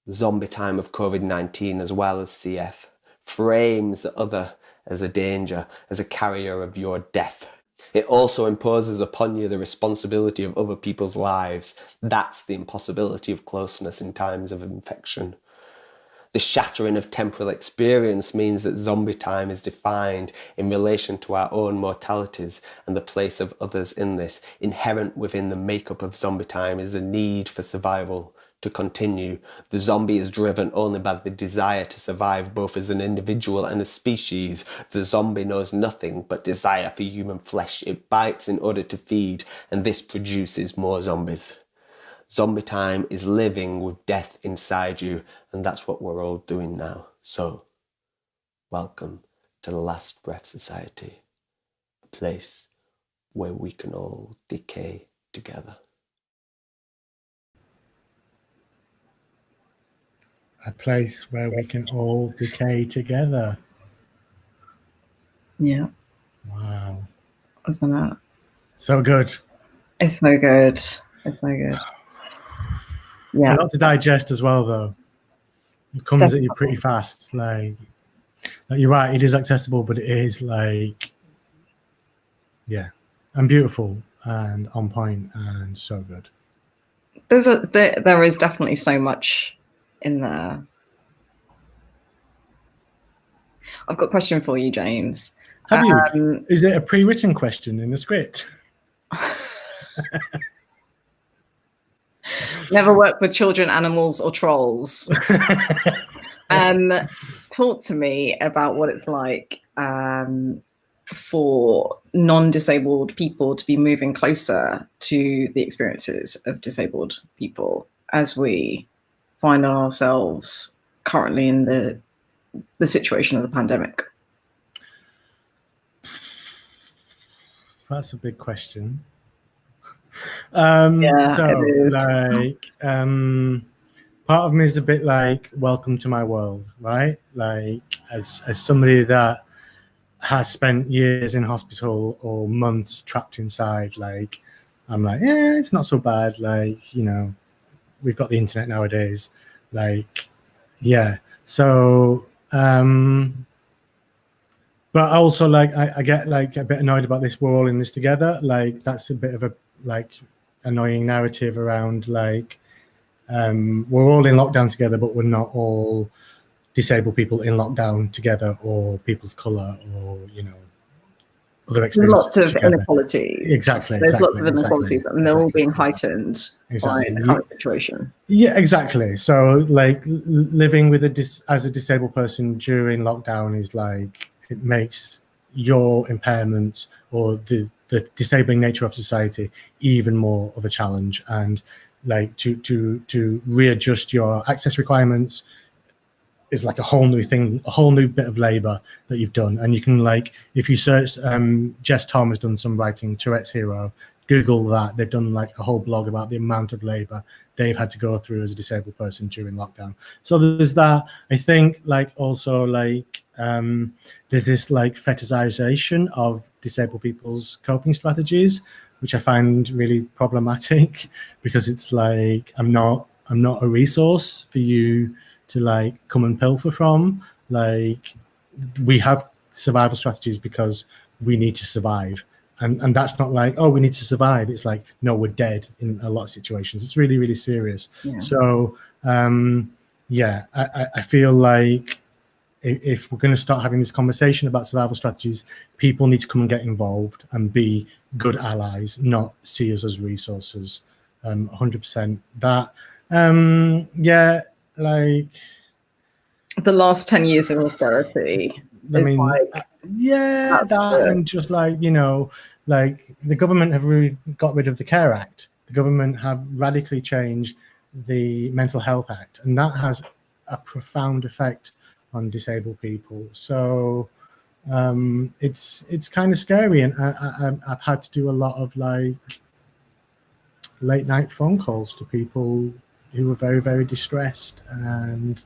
The zombie time of COVID-19 as well as CF frames the other as a danger, as a carrier of your death. It also imposes upon you the responsibility of other people's lives. That's the impossibility of closeness in times of infection. The shattering of temporal experience means that zombie time is defined in relation to our own mortalities and the place of others in this. Inherent within the makeup of zombie time is the need for survival. To continue, the zombie is driven only by the desire to survive both as an individual and a species. The zombie knows nothing but desire for human flesh. It bites in order to feed, and this produces more zombies. Zombie time is living with death inside you, and that's what we're all doing now. So, welcome to the Last Breath Society, a place where we can all decay together. A place where we can all decay together. Yeah. Wow. Isn't it? So good. It's so good. It's so good. Yeah. A lot to digest as well, though. It comes at you pretty fast. Like you're right, it is accessible, but it is like, yeah, and beautiful and on point and so good. There is definitely so much in there. I've got a question for you, James. Have you? Is it a pre-written question in the script? Never work with children, animals, or trolls. Talk to me about what it's like for non-disabled people to be moving closer to the experiences of disabled people as we find ourselves currently in the situation of the pandemic. That's a big question. Yeah, so it is. like part of me is a bit like, welcome to my world, right? Like as somebody that has spent years in hospital or months trapped inside, like I'm like, yeah, it's not so bad. Like, you know, we've got the internet nowadays. Like, yeah. So but also like I get like a bit annoyed about this, we're all in this together. Like that's a bit of a like annoying narrative around like we're all in lockdown together, but we're not all disabled people in lockdown together, or people of color, or other There's experiences lots of together. inequalities. Exactly. There's lots of inequalities, and they're all being heightened by the current situation. Yeah, exactly. So like living with as a disabled person during lockdown is like, it makes your impairment or the disabling nature of society even more of a challenge, and like to readjust your access requirements is like a whole new thing, a whole new bit of labor that you've done. And you can, like, if you search, Jess Tom has done some writing, Tourette's Hero, Google that. They've done like a whole blog about the amount of labor they've had to go through as a disabled person during lockdown. So there's that. I think like also like there's this like fetishization of disabled people's coping strategies, which I find really problematic, because it's like, I'm not a resource for you to like come and pilfer from. Like, we have survival strategies because we need to survive, and that's not like, oh, we need to survive. It's like, no, we're dead in a lot of situations. It's really, really serious. Yeah. So yeah, I feel like if we're going to start having this conversation about survival strategies, people need to come and get involved and be good allies, not see us as resources. 100% that. Yeah, like the last 10 years of austerity. I mean, like, yeah, that, and just like, like the government have really got rid of the Care Act. The government have radically changed the Mental Health Act, and that has a profound effect on disabled people. So it's kind of scary, and I've had to do a lot of like late night phone calls to people who were very, very distressed. And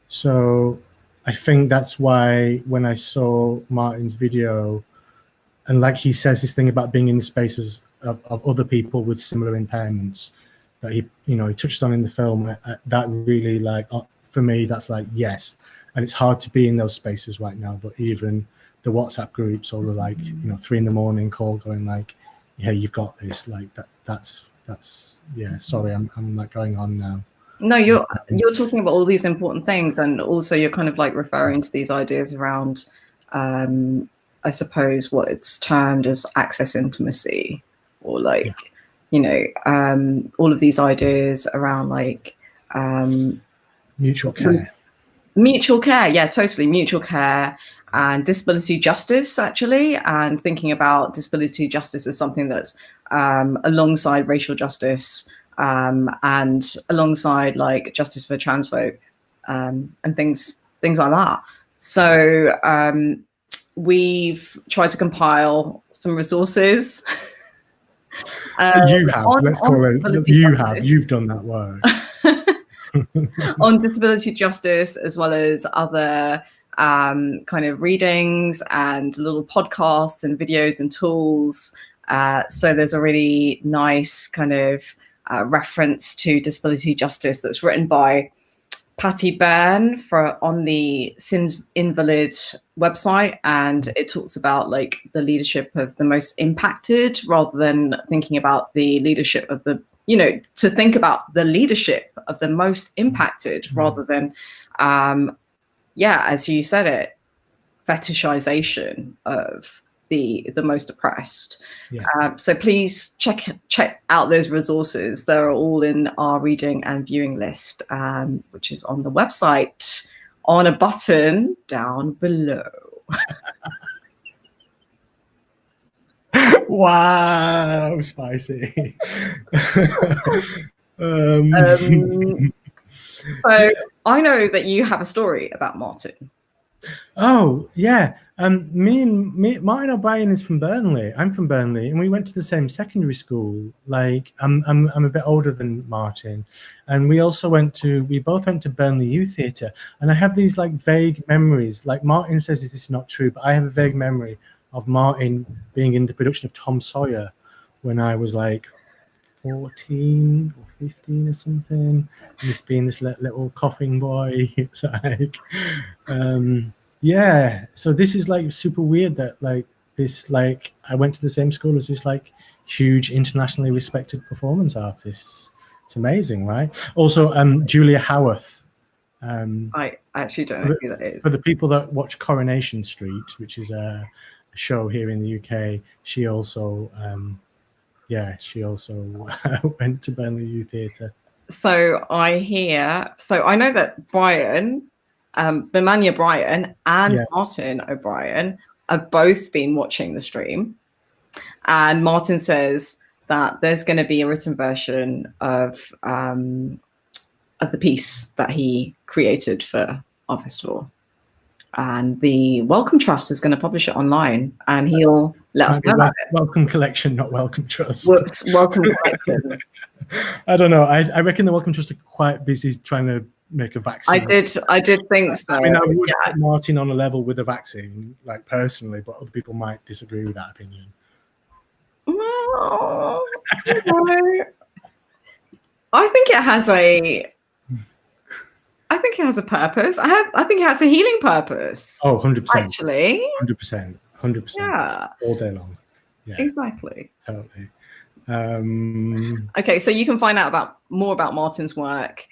so I think that's why when I saw Martin's video, and like he says this thing about being in the spaces of other people with similar impairments that he touched on in the film, that really, like, for me, that's like, yes. And it's hard to be in those spaces right now, but even the WhatsApp groups, or the like 3 a.m. call going like, yeah, you've got this, like that's yeah, sorry, I'm like going on now. No, you're talking about all these important things, and also you're kind of like referring to these ideas around I suppose what it's termed as access intimacy, or like all of these ideas around like mutual care. Yeah, totally, mutual care and disability justice, actually, and thinking about disability justice as something that's alongside racial justice, and alongside like justice for trans folk, and things like that. So we've tried to compile some resources. You have, let's call it, you've done that work. On disability justice, as well as other kind of readings and little podcasts and videos and tools. So there's a really nice kind of reference to disability justice that's written by Patty Byrne on the Sins Invalid website, and it talks about like the leadership of the most impacted, rather than thinking about the leadership of the, to think about the leadership of the most impacted, rather than as you said it, fetishization of the most oppressed. So please check out those resources. They're all in our reading and viewing list, which is on the website on a button down below. Wow, spicy. So I know that you have a story about Martin. Oh yeah, Martin O'Brien is from Burnley. I'm from Burnley, and we went to the same secondary school. Like, I'm a bit older than Martin, and we both went to Burnley Youth Theatre. And I have these like vague memories. Like, Martin says this is not true, but I have a vague memory of Martin being in the production of Tom Sawyer when I was like 14 or 15 or something, and just being this little coughing boy. Like, yeah, so this is like super weird that like this, like, I went to the same school as this, like, huge internationally respected performance artists. It's amazing, right? Also, Julia Howarth. I actually don't know who that is. For the people that watch Coronation Street, which is a show here in the UK, she also, went to Burnley Youth Theatre. So I know that Brian, Bamanya Brian and Martin O'Brien have both been watching the stream. And Martin says that there's going to be a written version of the piece that he created for our festival. And the Wellcome Trust is going to publish it online, and he'll let us know about it. Welcome Collection, not Wellcome Trust. Welcome Collection. I don't know. I reckon the Wellcome Trust are quite busy trying to make a vaccine. I did think so. I mean, I would put Martin on a level with a vaccine, like, personally, but other people might disagree with that opinion. No. I think it has a purpose. I think it has a healing purpose. Oh, 100%. Actually. 100%. Yeah. All day long. Yeah. Exactly. Totally. Okay, so you can find out more about Martin's work.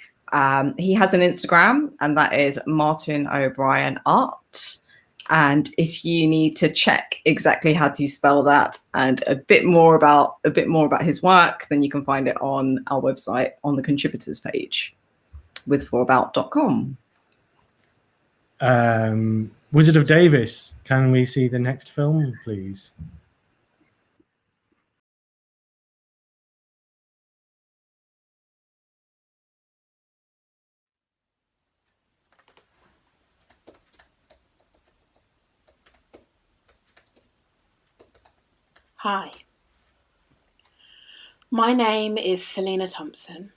He has an Instagram, and that is Martin O'Brien Art. And if you need to check exactly how to spell that and a bit more about his work, then you can find it on our website on the contributors page, with4about.com. Wizard of Davis, can we see the next film, please? Hi, my name is Selina Thompson.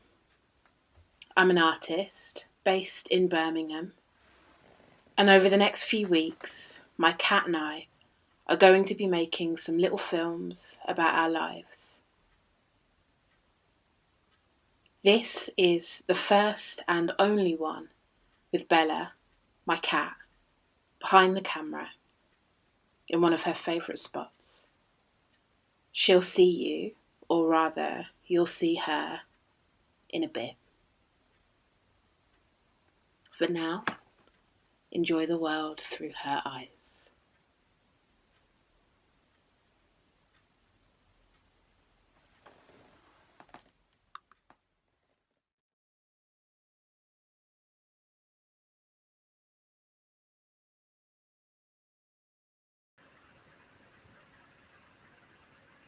I'm an artist based in Birmingham, and over the next few weeks, my cat and I are going to be making some little films about our lives. This is the first and only one with Bella, my cat, behind the camera in one of her favourite spots. She'll see you, or rather, you'll see her in a bit. For now, enjoy the world through her eyes.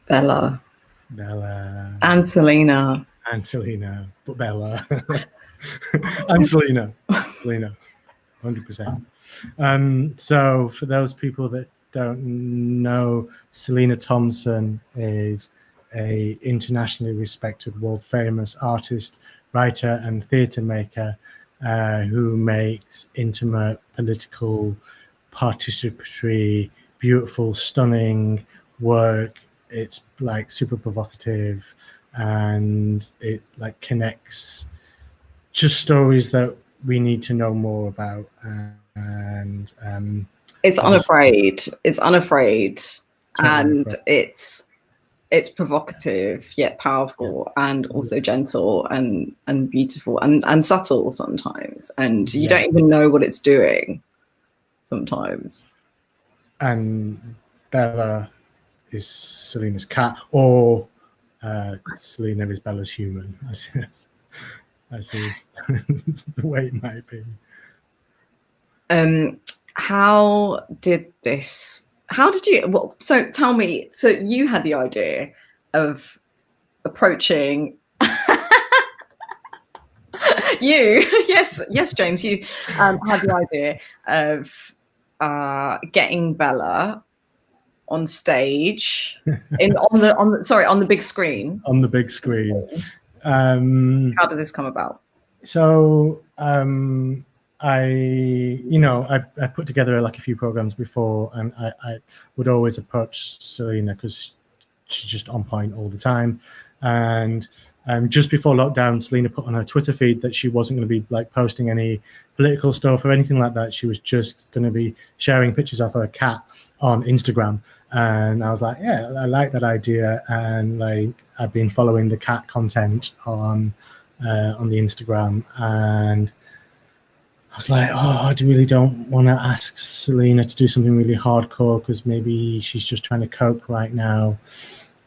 Bella. And Selina. But Bella. And Selina. 100%. So for those people that don't know, Selina Thompson is a internationally respected, world famous artist, writer and theatre maker who makes intimate, political, participatory, beautiful, stunning work. It's, like, super provocative, and it, like, connects just stories that we need to know more about. And it's unafraid. It's unafraid, Totally and it's provocative yet powerful, and also gentle and beautiful and subtle sometimes, and you don't even know what it's doing sometimes. And Bella is Selina's cat, or Selina is Bella's human. That's the way it might be. How did you, so tell me, so you had the idea of approaching yes James, you had the idea of getting Bella on stage on the big screen. On the big screen. How did this come about? So I put together, like, a few programs before, and I would always approach Selina because she's just on point all the time. And just before lockdown, Selina put on her Twitter feed that she wasn't going to be like posting any political stuff or anything like that. She was just going to be sharing pictures of her cat on Instagram. And I was like, yeah, I like that idea. And like, I've been following the cat content on the Instagram, and I was like, oh, I really don't want to ask Selina to do something really hardcore because maybe she's just trying to cope right now.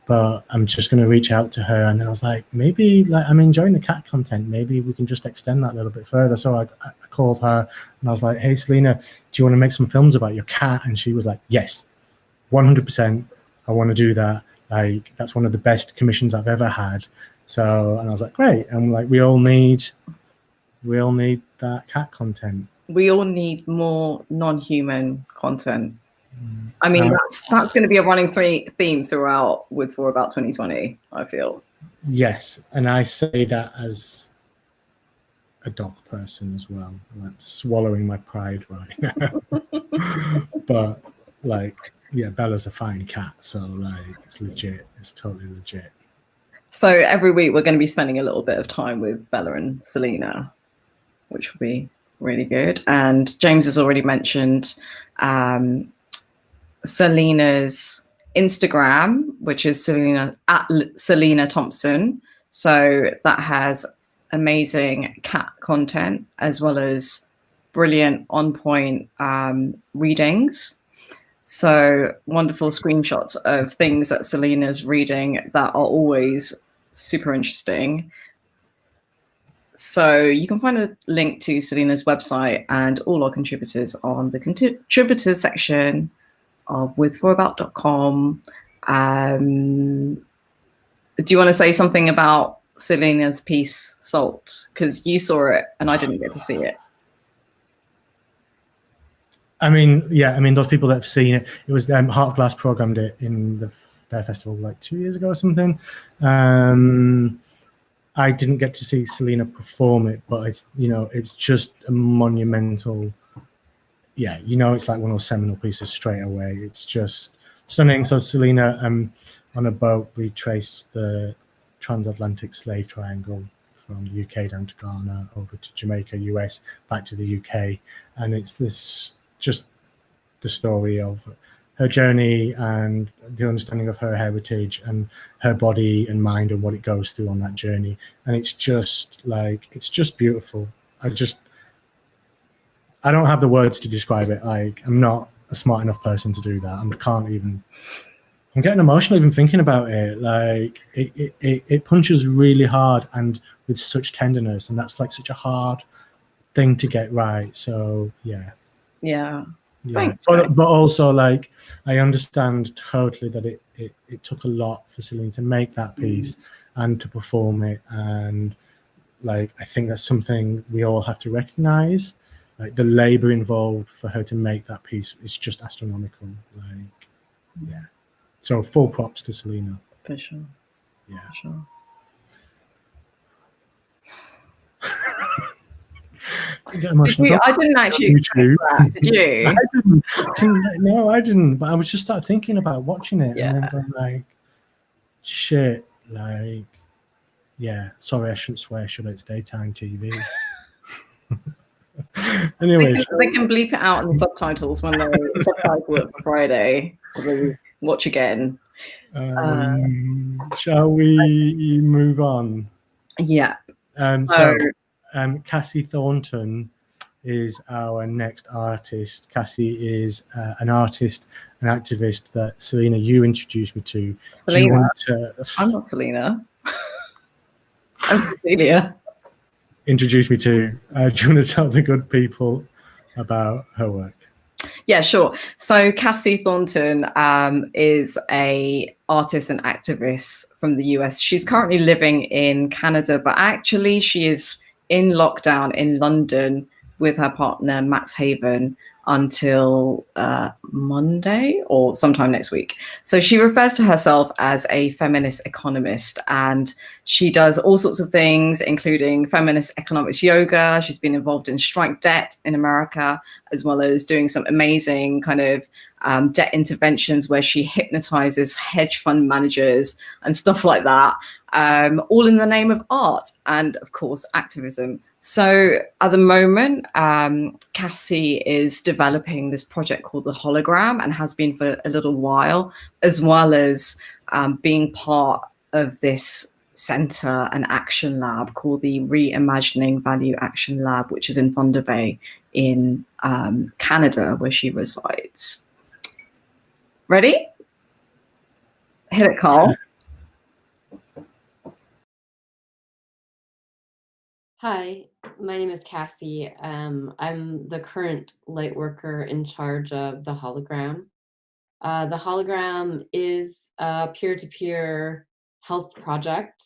But I'm just going to reach out to her. And then I was like, maybe like I'm enjoying the cat content. Maybe we can just extend that a little bit further. So I called her and I was like, hey, Selina, do you want to make some films about your cat? And she was like, yes, 100%. I want to do that. Like, that's one of the best commissions I've ever had. So, and I was like, great. And like, we all need that cat content. We all need more non-human content. I mean, that's going to be a running theme throughout with For About 2020, I feel. Yes, and I say that as a dog person as well. I'm swallowing my pride right now. But like, yeah, Bella's a fine cat, so like, it's legit. It's totally legit. So every week we're going to be spending a little bit of time with Bella and Selina, which will be really good. And James has already mentioned Selina's Instagram, which is Selina at Selina Thompson. So that has amazing cat content as well as brilliant on point readings. So wonderful screenshots of things that Selina's reading that are always super interesting. So you can find a link to Selina's website and all our contributors on the contributors section of withforabout.com. Do you want to say something about Selina's piece, Salt? Because you saw it and I didn't get to see it. I mean, yeah, I mean, those people that have seen it, it was Heart of Glass programmed it in the Fair Festival like 2 years ago or something. I didn't get to see Selina perform it, but it's, you know, it's just a monumental, yeah, you know, it's like one of those seminal pieces straight away. It's just stunning. So Selina, on a boat, retraced the transatlantic slave triangle from the UK down to Ghana, over to Jamaica, US, back to the UK. And it's this, just the story of her journey and the understanding of her heritage and her body and mind and what it goes through on that journey. And it's just like, it's just beautiful. I don't have the words to describe it. Like, I'm not a smart enough person to do that. I'm getting emotional even thinking about it. Like, it punches really hard and with such tenderness, and that's like such a hard thing to get right. So yeah. Thanks, but also, like, I understand totally that it took a lot for Selina to make that piece and to perform it, and like, I think that's something we all have to recognize. Like, the labor involved for her to make that piece is just astronomical. Like, yeah. So full props to Selina. For sure. Yeah. For sure. I didn't actually expect that, did you? I didn't. But I was just started thinking about watching it, Yeah. and then going like, shit, like, yeah. Sorry, I shouldn't swear. Should I? It's daytime TV. Anyway, they can bleep it out in the subtitles when they subtitle it for Friday. So watch again. Shall we move on? Yeah. Cassie Thornton is our next artist. Cassie is an artist, an activist that, Selina, you introduced me to. Selina? I'm not Selina. I'm Cecilia. Introduce me to. Do you want to tell the good people about her work? Yeah, sure. So Cassie Thornton is a artist and activist from the US. She's currently living in Canada, but actually she is in lockdown in London with her partner Max Haven until Monday or sometime next week. So she refers to herself as a feminist economist, and she does all sorts of things, including feminist economics yoga. She's been involved in strike debt in America, as well as doing some amazing kind of debt interventions where she hypnotizes hedge fund managers and stuff like that, all in the name of art and, of course, activism. So at the moment, Cassie is developing this project called The Hologram, and has been for a little while, as well as being part of this center and action lab called the Reimagining Value Action Lab, which is in Thunder Bay in Canada, where she resides. Ready? Hit it, Carl. Hi, my name is Cassie. I'm the current light worker in charge of the Hologram. The Hologram is a peer-to-peer health project,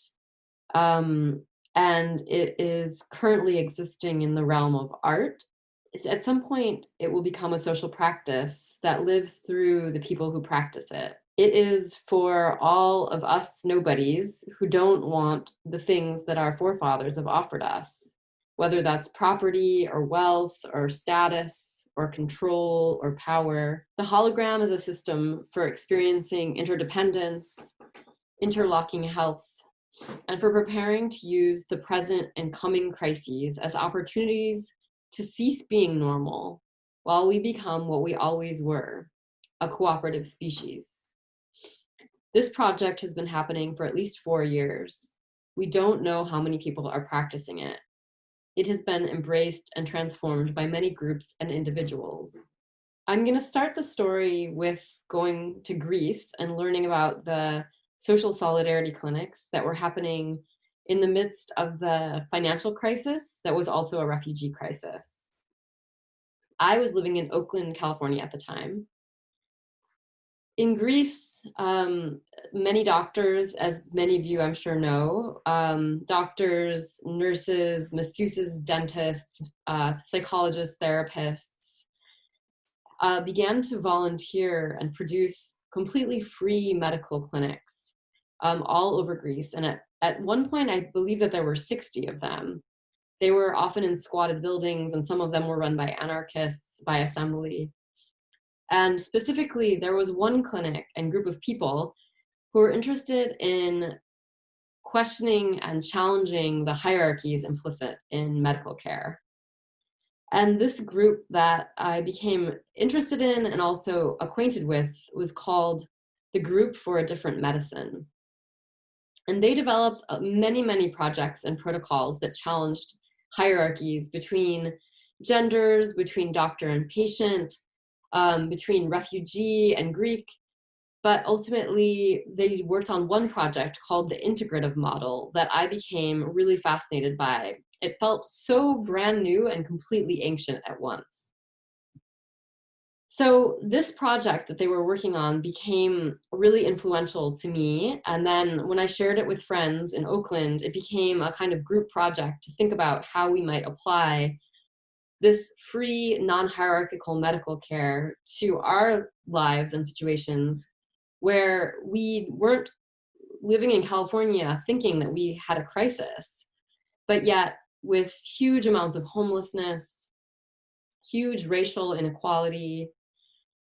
and it is currently existing in the realm of art. At some point, it will become a social practice that lives through the people who practice it. It is for all of us nobodies who don't want the things that our forefathers have offered us, whether that's property or wealth or status or control or power. The hologram is a system for experiencing interdependence, interlocking health, and for preparing to use the present and coming crises as opportunities to cease being normal while we become what we always were, a cooperative species. This project has been happening for at least 4 years. We don't know how many people are practicing it. It has been embraced and transformed by many groups and individuals. I'm going to start the story with going to Greece and learning about the social solidarity clinics that were happening in the midst of the financial crisis that was also a refugee crisis. I was living in Oakland, California at the time. In Greece, many doctors, as many of you I'm sure know, doctors, nurses, masseuses, dentists, psychologists, therapists, began to volunteer and produce completely free medical clinics all over Greece. And at one point, I believe that there were 60 of them. They were often in squatted buildings, and some of them were run by anarchists by assembly. And specifically, there was one clinic and group of people who were interested in questioning and challenging the hierarchies implicit in medical care. And this group that I became interested in and also acquainted with was called the Group for a Different Medicine. And they developed many, many projects and protocols that challenged hierarchies between genders, between doctor and patient, between refugee and Greek. But ultimately, they worked on one project called the integrative model that I became really fascinated by. It felt so brand new and completely ancient at once. So this project that they were working on became really influential to me. And then when I shared it with friends in Oakland, it became a kind of group project to think about how we might apply this free, non-hierarchical medical care to our lives and situations where we weren't living in California thinking that we had a crisis, but yet with huge amounts of homelessness, huge racial inequality,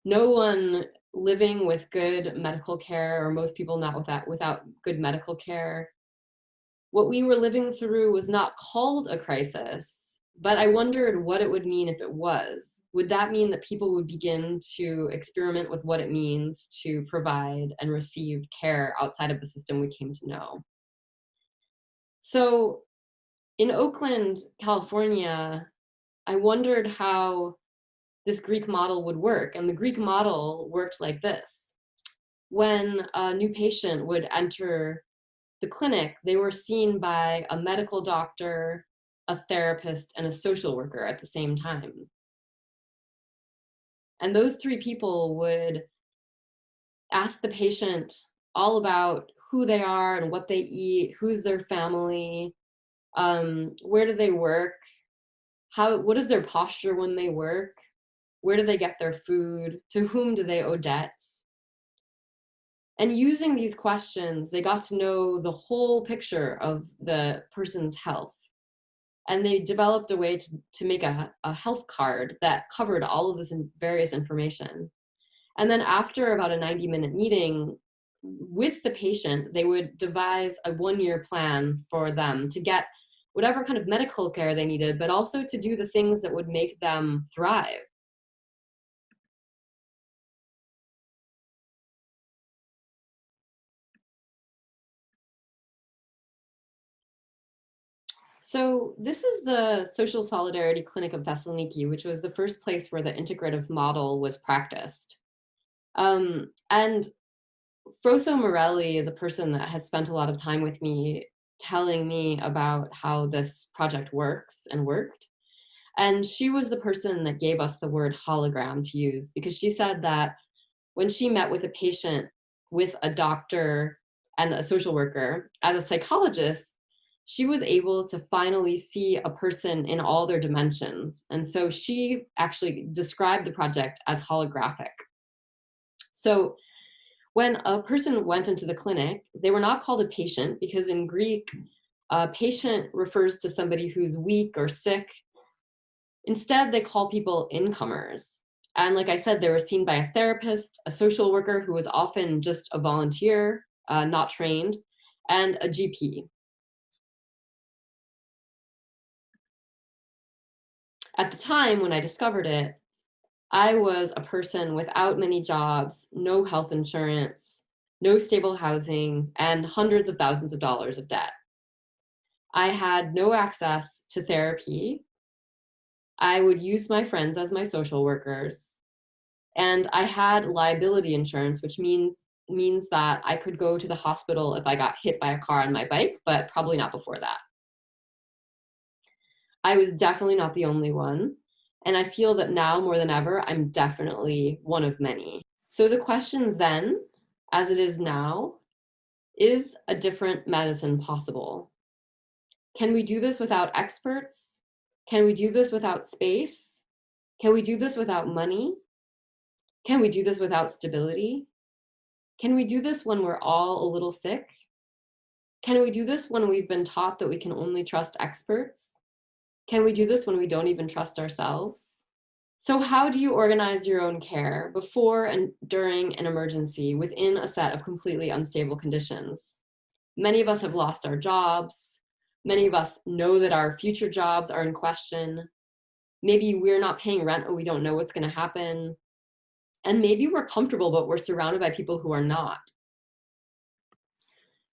no one living with good medical care, or most people not without good medical care. What we were living through was not called a crisis, but I wondered what it would mean if it was. Would that mean that people would begin to experiment with what it means to provide and receive care outside of the system we came to know? So in Oakland, California, I wondered how this Greek model would work. And the Greek model worked like this. When a new patient would enter the clinic, they were seen by a medical doctor, a therapist, and a social worker at the same time. And those three people would ask the patient all about who they are and what they eat, who's their family, where do they work, what is their posture when they work, where do they get their food, to whom do they owe debts. And using these questions, they got to know the whole picture of the person's health. And they developed a way to make a health card that covered all of this various information. And then after about a 90-minute meeting with the patient, they would devise a 1-year plan for them to get whatever kind of medical care they needed, but also to do the things that would make them thrive. So this is the Social Solidarity Clinic of Thessaloniki, which was the first place where the integrative model was practiced. And Froso Morelli is a person that has spent a lot of time with me telling me about how this project works and worked. And she was the person that gave us the word hologram to use, because she said that when she met with a patient, with a doctor and a social worker, as a psychologist, she was able to finally see a person in all their dimensions. And so she actually described the project as holographic. So when a person went into the clinic, they were not called a patient, because in Greek, a patient refers to somebody who's weak or sick. Instead, they call people incomers. And like I said, they were seen by a therapist, a social worker who was often just a volunteer, not trained, and a GP. At the time when I discovered it, I was a person without many jobs, no health insurance, no stable housing, and hundreds of thousands of dollars of debt. I had no access to therapy. I would use my friends as my social workers. And I had liability insurance, which means that I could go to the hospital if I got hit by a car on my bike, but probably not before that. I was definitely not the only one. And I feel that now more than ever, I'm definitely one of many. So the question then, as it is now, is a different medicine possible? Can we do this without experts? Can we do this without space? Can we do this without money? Can we do this without stability? Can we do this when we're all a little sick? Can we do this when we've been taught that we can only trust experts? Can we do this when we don't even trust ourselves? So how do you organize your own care before and during an emergency within a set of completely unstable conditions? Many of us have lost our jobs. Many of us know that our future jobs are in question. Maybe we're not paying rent or we don't know what's going to happen. And maybe we're comfortable, but we're surrounded by people who are not.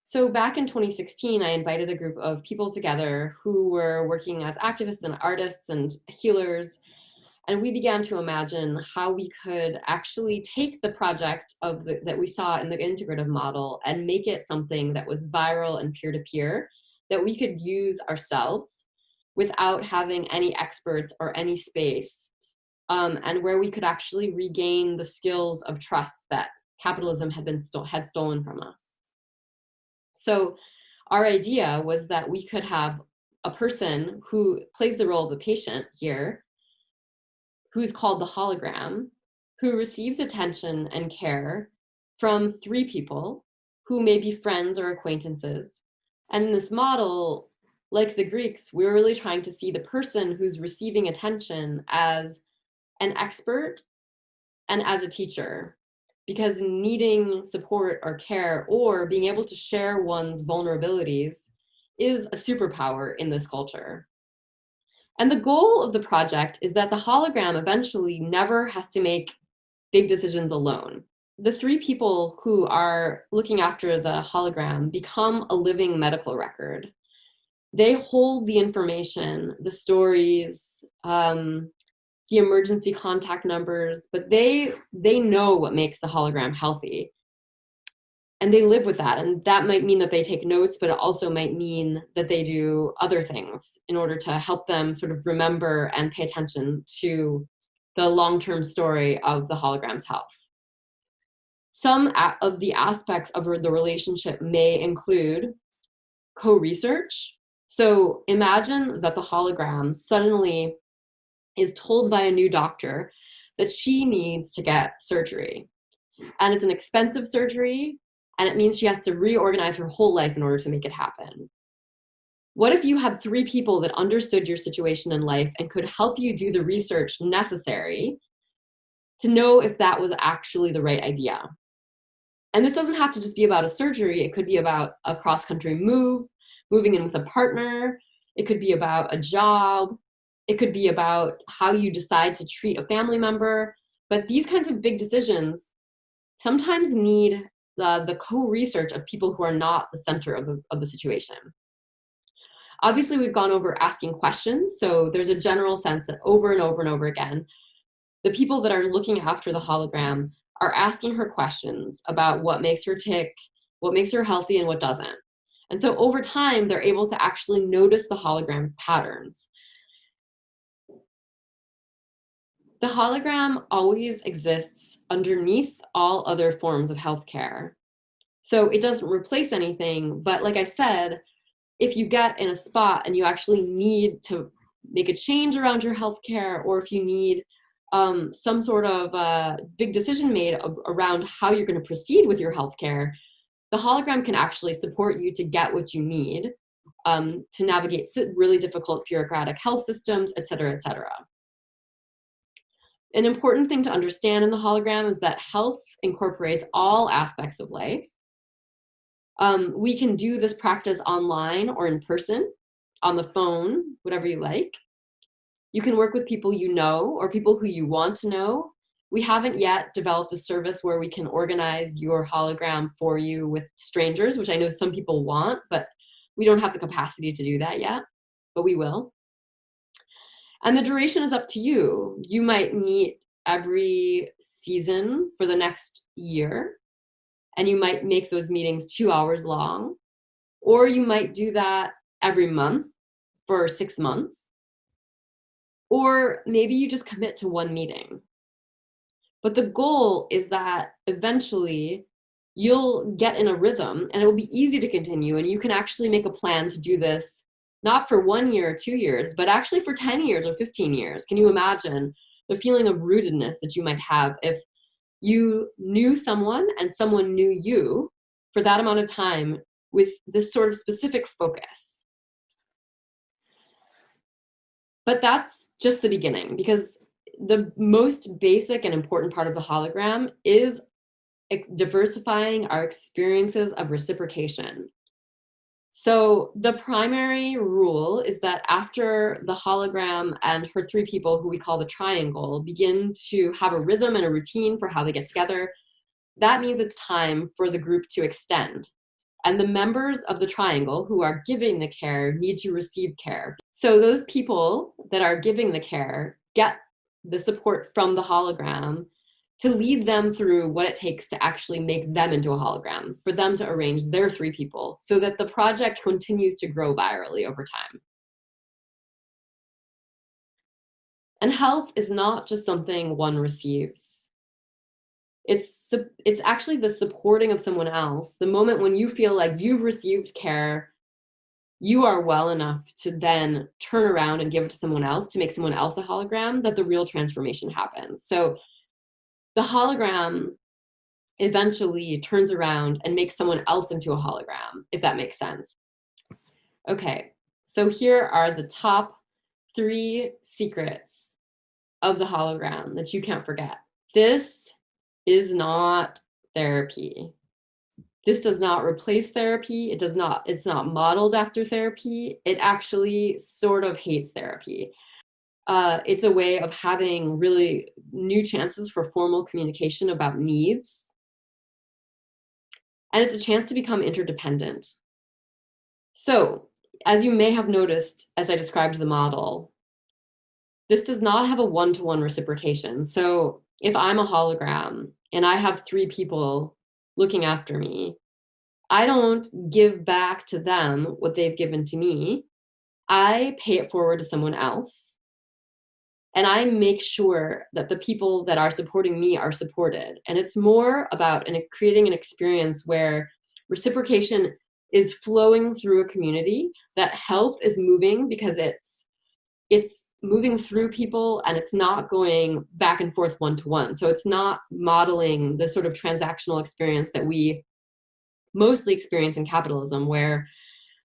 So back in 2016, I invited a group of people together who were working as activists and artists and healers. And we began to imagine how we could actually take the project that we saw in the integrative model and make it something that was viral and peer-to-peer, that we could use ourselves without having any experts or any space, and where we could actually regain the skills of trust that capitalism had stolen from us. So our idea was that we could have a person who plays the role of the patient here, who's called the hologram, who receives attention and care from 3 people who may be friends or acquaintances. And in this model, like the Greeks, we're really trying to see the person who's receiving attention as an expert and as a teacher, because needing support or care or being able to share one's vulnerabilities is a superpower in this culture. And the goal of the project is that the hologram eventually never has to make big decisions alone. The 3 people who are looking after the hologram become a living medical record. They hold the information, the stories, the emergency contact numbers, but they know what makes the hologram healthy. And they live with that. And that might mean that they take notes, but it also might mean that they do other things in order to help them sort of remember and pay attention to the long-term story of the hologram's health. Some of the aspects of the relationship may include co-research. So imagine that the hologram suddenly is told by a new doctor that she needs to get surgery. And it's an expensive surgery, and it means she has to reorganize her whole life in order to make it happen. What if you had 3 people that understood your situation in life and could help you do the research necessary to know if that was actually the right idea? And this doesn't have to just be about a surgery. It could be about a cross-country move, moving in with a partner. It could be about a job. It could be about how you decide to treat a family member. But these kinds of big decisions sometimes need the co-research of people who are not the center of the situation. Obviously, we've gone over asking questions. So there's a general sense that over and over and over again, the people that are looking after the hologram are asking her questions about what makes her tick, what makes her healthy, and what doesn't. And so over time, they're able to actually notice the hologram's patterns. The hologram always exists underneath all other forms of healthcare. So it doesn't replace anything, but like I said, if you get in a spot and you actually need to make a change around your healthcare, or if you need some sort of big decision made around how you're going to proceed with your healthcare, the hologram can actually support you to get what you need to navigate really difficult bureaucratic health systems, et cetera, et cetera. An important thing to understand in the hologram is that health incorporates all aspects of life. We can do this practice online or in person, on the phone, whatever you like. You can work with people you know or people who you want to know. We haven't yet developed a service where we can organize your hologram for you with strangers, which I know some people want, but we don't have the capacity to do that yet, but we will. And the duration is up to you. You might meet every season for the next year, and you might make those meetings 2 hours long, or you might do that every month for 6 months, or maybe you just commit to one meeting. But the goal is that eventually you'll get in a rhythm and it will be easy to continue, and you can actually make a plan to do this not for 1 year or 2 years, but actually for 10 years or 15 years. Can you imagine the feeling of rootedness that you might have if you knew someone and someone knew you for that amount of time with this sort of specific focus? But that's just the beginning, because the most basic and important part of the hologram is diversifying our experiences of reciprocation. So the primary rule is that after the hologram and her 3 people, who we call the triangle, begin to have a rhythm and a routine for how they get together, that means it's time for the group to extend. And the members of the triangle who are giving the care need to receive care. So those people that are giving the care get the support from the hologram to lead them through what it takes to actually make them into a hologram, for them to arrange their 3 people so that the project continues to grow virally over time. And health is not just something one receives. It's actually the supporting of someone else. The moment when you feel like you've received care, you are well enough to then turn around and give it to someone else, to make someone else a hologram, that the real transformation happens. So the hologram eventually turns around and makes someone else into a hologram, if that makes sense. Okay, so here are the top 3 secrets of the hologram that you can't forget. This is not therapy. This does not replace therapy. It's not modeled after therapy. It actually sort of hates therapy. It's a way of having really new chances for formal communication about needs. And it's a chance to become interdependent. So, as you may have noticed as I described the model, this does not have a one-to-one reciprocation. So if I'm a hologram and I have 3 people looking after me, I don't give back to them what they've given to me. I pay it forward to someone else. And I make sure that the people that are supporting me are supported. And it's more about creating an experience where reciprocation is flowing through a community, that health is moving because it's moving through people, and it's not going back and forth one-to-one. So it's not modeling the sort of transactional experience that we mostly experience in capitalism, where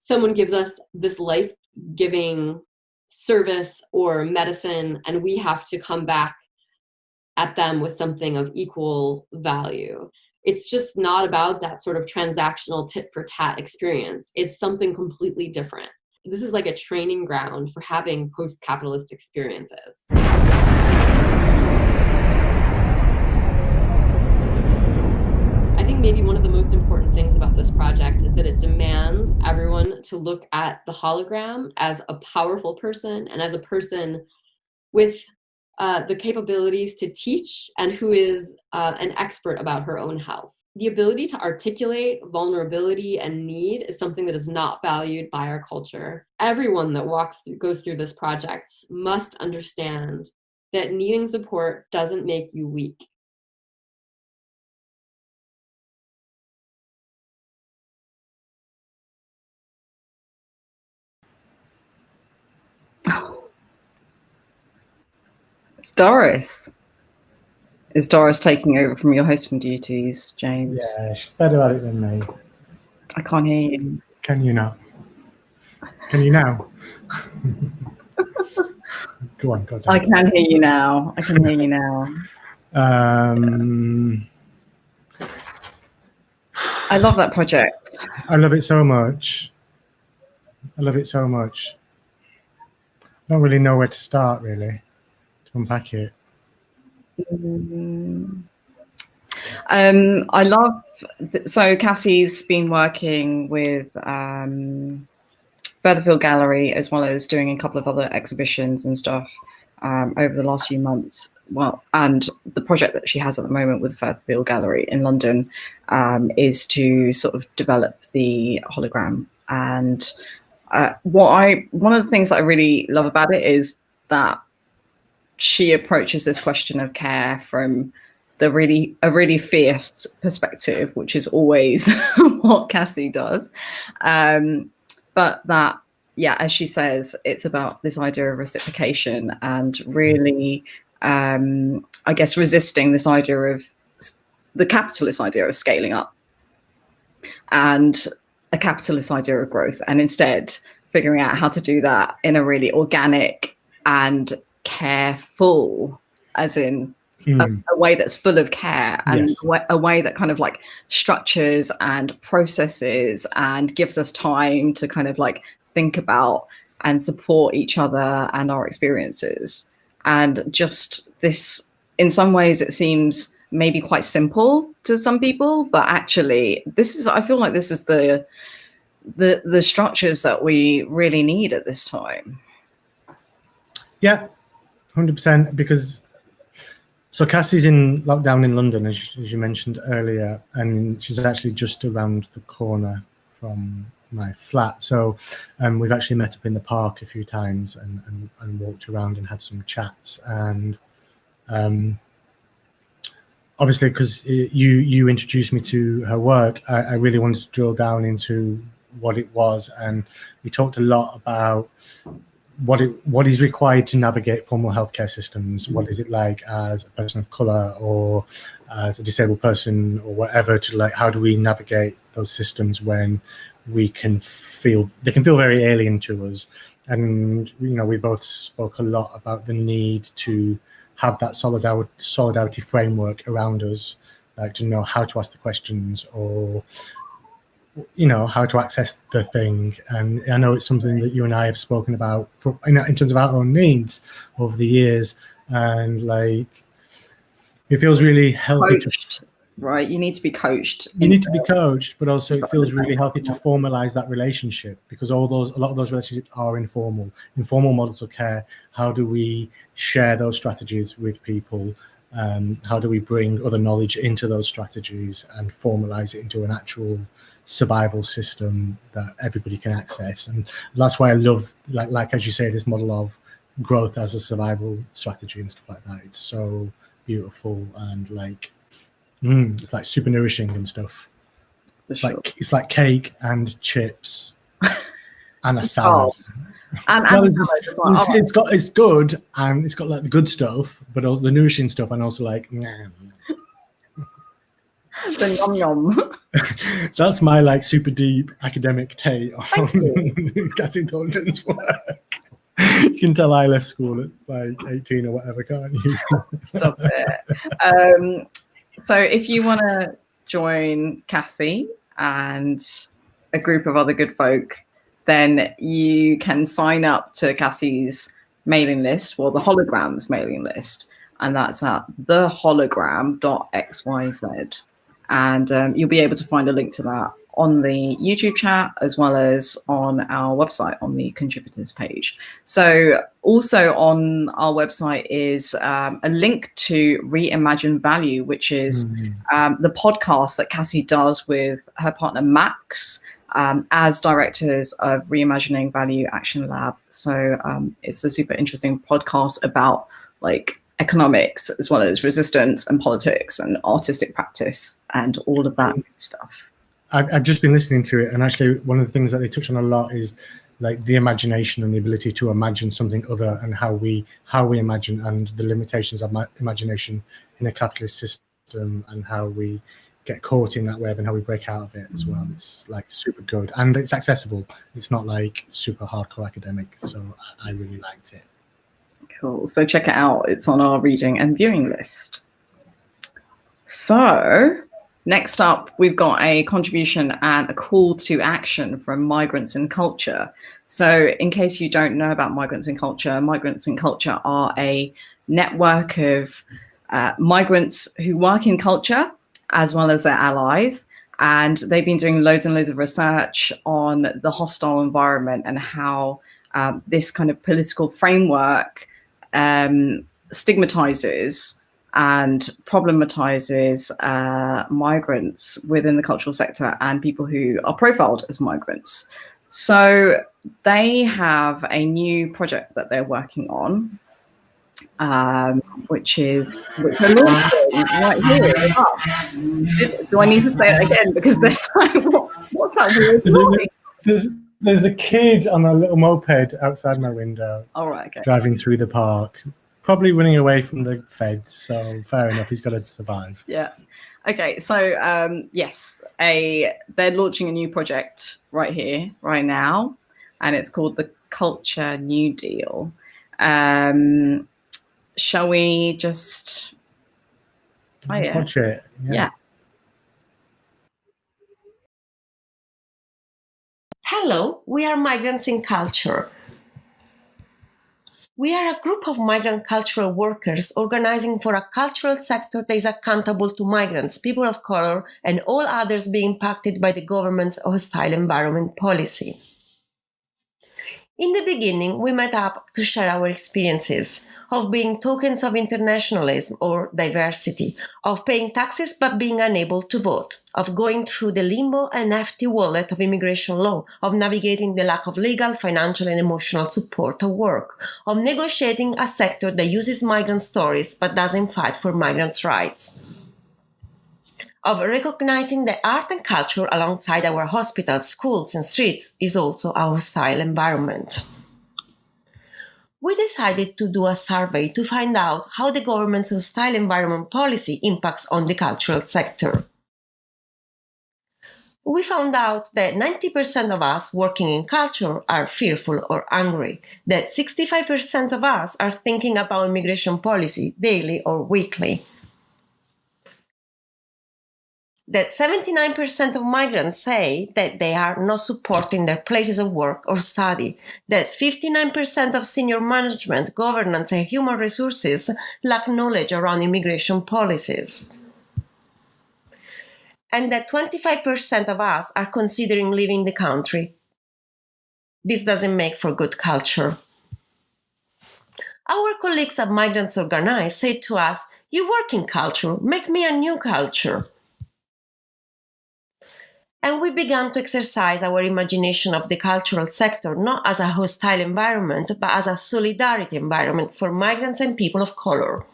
someone gives us this life-giving service or medicine, and we have to come back at them with something of equal value. It's just not about that sort of transactional tit for tat experience. It's something completely different. This is like a training ground for having post-capitalist experiences. I think maybe one of the most important things about this project is that it demands everyone to look at the hologram as a powerful person and as a person with the capabilities to teach and who is an expert about her own health. The ability to articulate vulnerability and need is something that is not valued by our culture. Everyone that goes through this project must understand that needing support doesn't make you weak. It's Doris. Is Doris taking over from your hosting duties, James? Yeah, she's better at it than me. I can't hear you. Can you not? Can you now? Go on, go on. I can hear you now. I can hear you now. I love that project. I love it so much. I love it so much. I don't really know where to start, really, to unpack it. I love, so Cassie's been working with Furtherfield Gallery, as well as doing a couple of other exhibitions and stuff over the last few months. Well, and the project that she has at the moment with Furtherfield Gallery in London is to sort of develop the hologram. And one of the things that I really love about it is that she approaches this question of care from a really fierce perspective, which is always what Cassie does. But that, yeah, as she says, it's about this idea of reciprocation and really, I guess, resisting this idea of the capitalist idea of scaling up and a capitalist idea of growth, and instead figuring out how to do that in a really organic and careful, as in a way that's full of care, and yes, a way that kind of like structures and processes and gives us time to kind of like think about and support each other and our experiences. And just this, in some ways it seems maybe quite simple to some people, but actually I feel like this is the structures that we really need at this time. Yeah, 100%, because so Cassie's in lockdown in London, as you mentioned earlier, and she's actually just around the corner from my flat. So we've actually met up in the park a few times and walked around and had some chats. And obviously, because you introduced me to her work, I really wanted to drill down into what it was. And we talked a lot about what is required to navigate formal healthcare systems. What is it like as a person of color or as a disabled person or whatever, to like, how do we navigate those systems when they can feel very alien to us? And we both spoke a lot about the need to have that solidarity framework around us, like to know how to ask the questions or how to access the thing. And I know it's something that you and I have spoken about in terms of our own needs over the years. And like, it feels really healthy. Right, you need to be coached. You need to be coached, but also it feels really healthy to formalize that relationship, because a lot of those relationships are informal models of care. How do we share those strategies with people? How do we bring other knowledge into those strategies and formalize it into an actual survival system that everybody can access? And that's why I love, like as you say, this model of growth as a survival strategy and stuff like that. It's so beautiful and like it's like super nourishing and stuff. It's like cake and chips and a salad. It's good, and it's got like the good stuff, but also the nourishing stuff, and also like The yum yum. That's my like super deep academic take Thank on Cassie Thornton's work. You can tell I left school at like 18 or whatever, can't you? Stop it. So if you want to join Cassie and a group of other good folk, then you can sign up to Cassie's mailing list, or the Holograms mailing list, and that's at thehologram.xyz. And you'll be able to find a link to that on the YouTube chat, as well as on our website on the contributors page. So also on our website is a link to Reimagine Value, which is the podcast that Cassie does with her partner Max as directors of Reimagining Value Action Lab. So it's a super interesting podcast about like economics, as well as resistance and politics and artistic practice and all of that stuff. I've just been listening to it, and actually one of the things that they touch on a lot is like the imagination and the ability to imagine something other, and how we imagine, and the limitations of imagination in a capitalist system, and how we get caught in that web and how we break out of it as well. It's like super good, and it's accessible. It's not like super hardcore academic, so I really liked it. Cool. So check it out. It's on our reading and viewing list. So next up, we've got a contribution and a call to action from Migrants in Culture. So in case you don't know about Migrants in Culture are a network of migrants who work in culture, as well as their allies. And they've been doing loads and loads of research on the hostile environment and how this kind of political framework stigmatizes and problematizes migrants within the cultural sector and people who are profiled as migrants. So they have a new project that they're working on, which they're launching right here with us. Do I need to say it again? Because there's like, what's that weird noise? There's a kid on a little moped outside my window. All right, okay. Driving through the park, probably running away from the feds. So fair enough, he's got to survive. Yeah. Okay. So yes, they're launching a new project right here, right now, and it's called the Culture New Deal. Shall we just Watch it? Yeah. Hello, we are Migrants in Culture. We are a group of migrant cultural workers organizing for a cultural sector that is accountable to migrants, people of color, and all others being impacted by the government's hostile environment policy. In the beginning, we met up to share our experiences of being tokens of internationalism or diversity, of paying taxes but being unable to vote, of going through the limbo and hefty wallet of immigration law, of navigating the lack of legal, financial, and emotional support at work, of negotiating a sector that uses migrant stories but doesn't fight for migrants' rights, of recognizing that art and culture alongside our hospitals, schools, and streets is also a hostile environment. We decided to do a survey to find out how the government's hostile environment policy impacts on the cultural sector. We found out that 90% of us working in culture are fearful or angry, that 65% of us are thinking about immigration policy daily or weekly, that 79% of migrants say that they are not supporting their places of work or study, that 59% of senior management, governance, and human resources lack knowledge around immigration policies, and that 25% of us are considering leaving the country. This doesn't make for good culture. Our colleagues at Migrants Organize said to us, "You work in culture, make me a new culture." And we began to exercise our imagination of the cultural sector not as a hostile environment, but as a solidarity environment for migrants and people of color.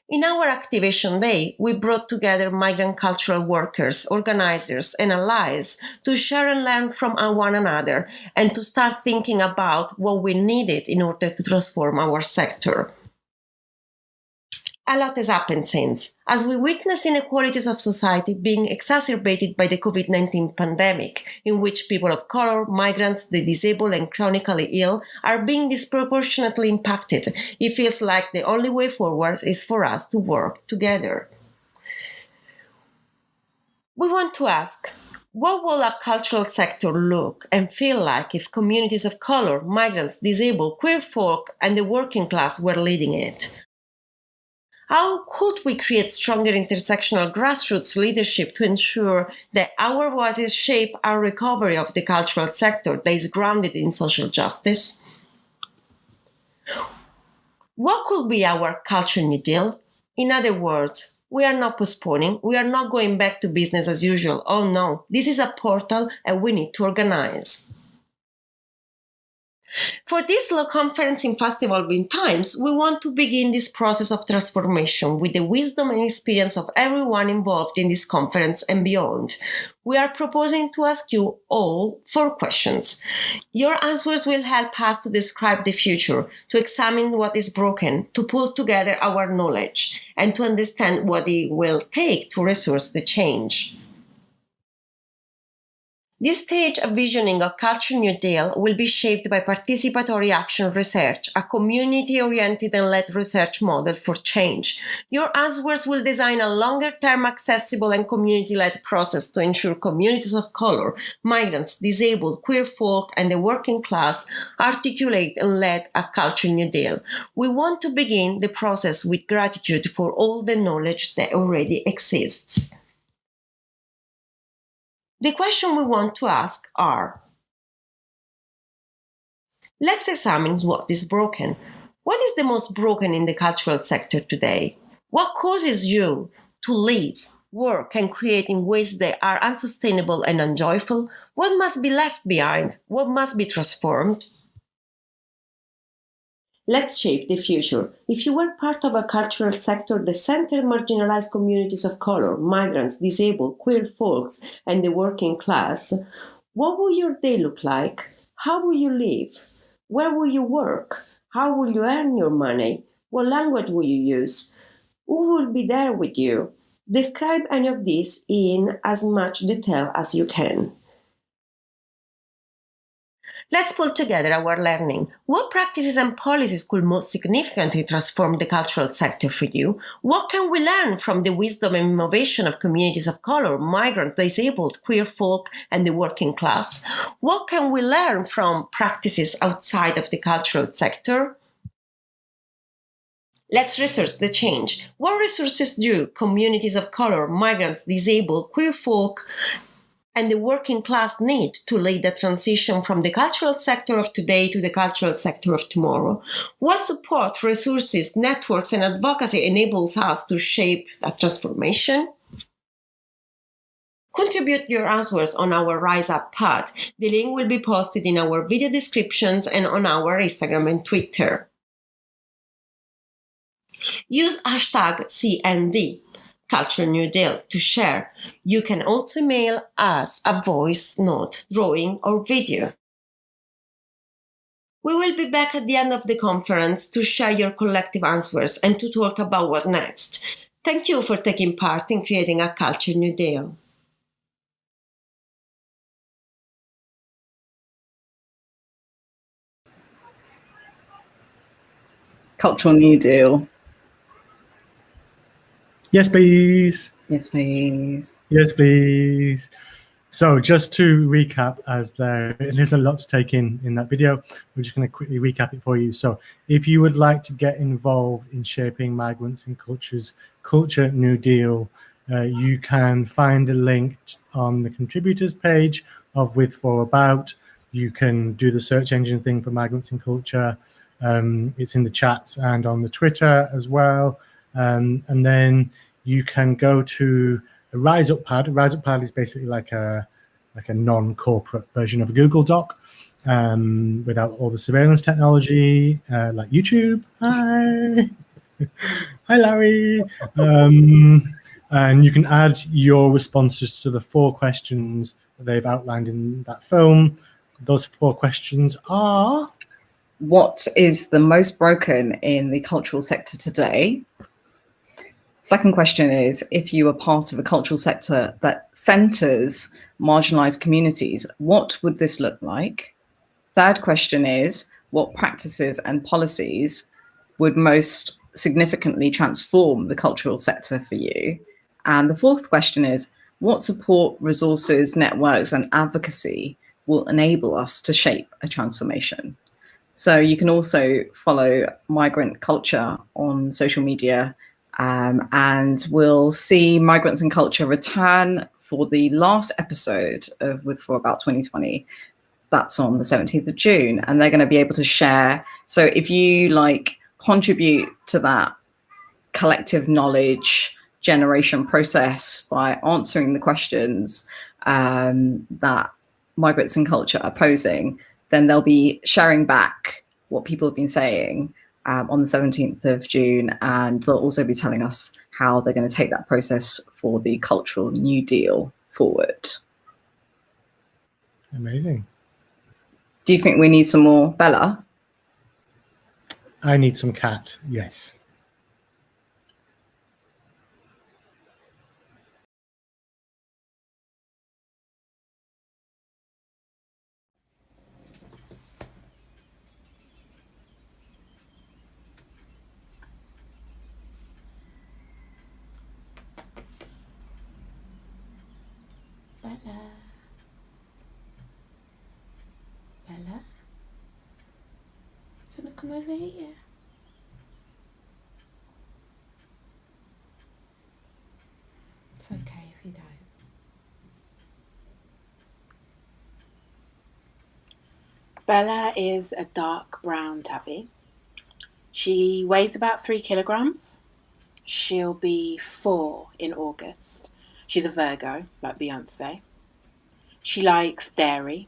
In our Activation Day, we brought together migrant cultural workers, organizers, and allies to share and learn from one another and to start thinking about what we needed in order to transform our sector. A lot has happened since, as we witness inequalities of society being exacerbated by the COVID-19 pandemic, in which people of color, migrants, the disabled and chronically ill are being disproportionately impacted. It feels like the only way forward is for us to work together. We want to ask, what will a cultural sector look and feel like if communities of color, migrants, disabled, queer folk, and the working class were leading it? How could we create stronger intersectional grassroots leadership to ensure that our voices shape our recovery of the cultural sector that is grounded in social justice? What could be our Culture New Deal? In other words, we are not postponing, we are not going back to business as usual. Oh no, this is a portal and we need to organize. For this law conference in fast evolving times, we want to begin this process of transformation with the wisdom and experience of everyone involved in this conference and beyond. We are proposing to ask you all 4 questions. Your answers will help us to describe the future, to examine what is broken, to pull together our knowledge, and to understand what it will take to resource the change. This stage of visioning of Culture New Deal will be shaped by participatory action research, a community-oriented and led research model for change. Your answers will design a longer-term accessible and community-led process to ensure communities of color, migrants, disabled, queer folk, and the working class articulate and lead a Culture New Deal. We want to begin the process with gratitude for all the knowledge that already exists. The questions we want to ask are: let's examine what is broken. What is the most broken in the cultural sector today? What causes you to live, work, and create in ways that are unsustainable and unjoyful? What must be left behind? What must be transformed? Let's shape the future. If you were part of a cultural sector that centered marginalized communities of color, migrants, disabled, queer folks, and the working class, what will your day look like? How will you live? Where will you work? How will you earn your money? What language will you use? Who will be there with you? Describe any of this in as much detail as you can. Let's pull together our learning. What practices and policies could most significantly transform the cultural sector for you? What can we learn from the wisdom and innovation of communities of color, migrant, disabled, queer folk, and the working class? What can we learn from practices outside of the cultural sector? Let's research the change. What resources do communities of color, migrants, disabled, queer folk, and the working class need to lead the transition from the cultural sector of today to the cultural sector of tomorrow? What support, resources, networks, and advocacy enables us to shape that transformation? Contribute your answers on our Rise Up pod. The link will be posted in our video descriptions and on our Instagram and Twitter. Use hashtag CND. Culture New Deal to share. You can also mail us a voice note, drawing, or video. We will be back at the end of the conference to share your collective answers and to talk about what next. Thank you for taking part in creating a Culture New Deal. Cultural New Deal. Yes, please. Yes, please. Yes, please. So just to recap, as there's a lot to take in that video, we're just going to quickly recap it for you. So if you would like to get involved in shaping Migrants and Culture's Culture New Deal, you can find a link on the contributors page of With For About. You can do the search engine thing for Migrants and Culture. It's in the chats and on the Twitter as well. And then you can go to a Rise Up pad. A Rise Up pad is basically like a non-corporate version of a Google Doc without all the surveillance technology, like YouTube. Hi. Hi, Larry. And you can add your responses to the 4 questions that they've outlined in that film. Those 4 questions are: what is the most broken in the cultural sector today? Second question is, if you are part of a cultural sector that centers marginalized communities, what would this look like? Third question is, what practices and policies would most significantly transform the cultural sector for you? And the fourth question is, what support, resources, networks, and advocacy will enable us to shape a transformation? So you can also follow Migrant Culture on social media, and we'll see Migrants and Culture return for the last episode of With For About 2020. That's on the 17th of June, and they're going to be able to share. So if you contribute to that collective knowledge generation process by answering the questions that Migrants and Culture are posing, then they'll be sharing back what people have been saying on the 17th of June, and they'll also be telling us how they're going to take that process for the Cultural New Deal forward. Amazing. Do you think we need some more Bella? I need some cat, yes. Bella. Bella? Do you want to come over here? It's okay if you don't. Bella is a dark brown tabby. She weighs about 3 kilograms. She'll be 4 in August. She's a Virgo, like Beyonce. She likes dairy,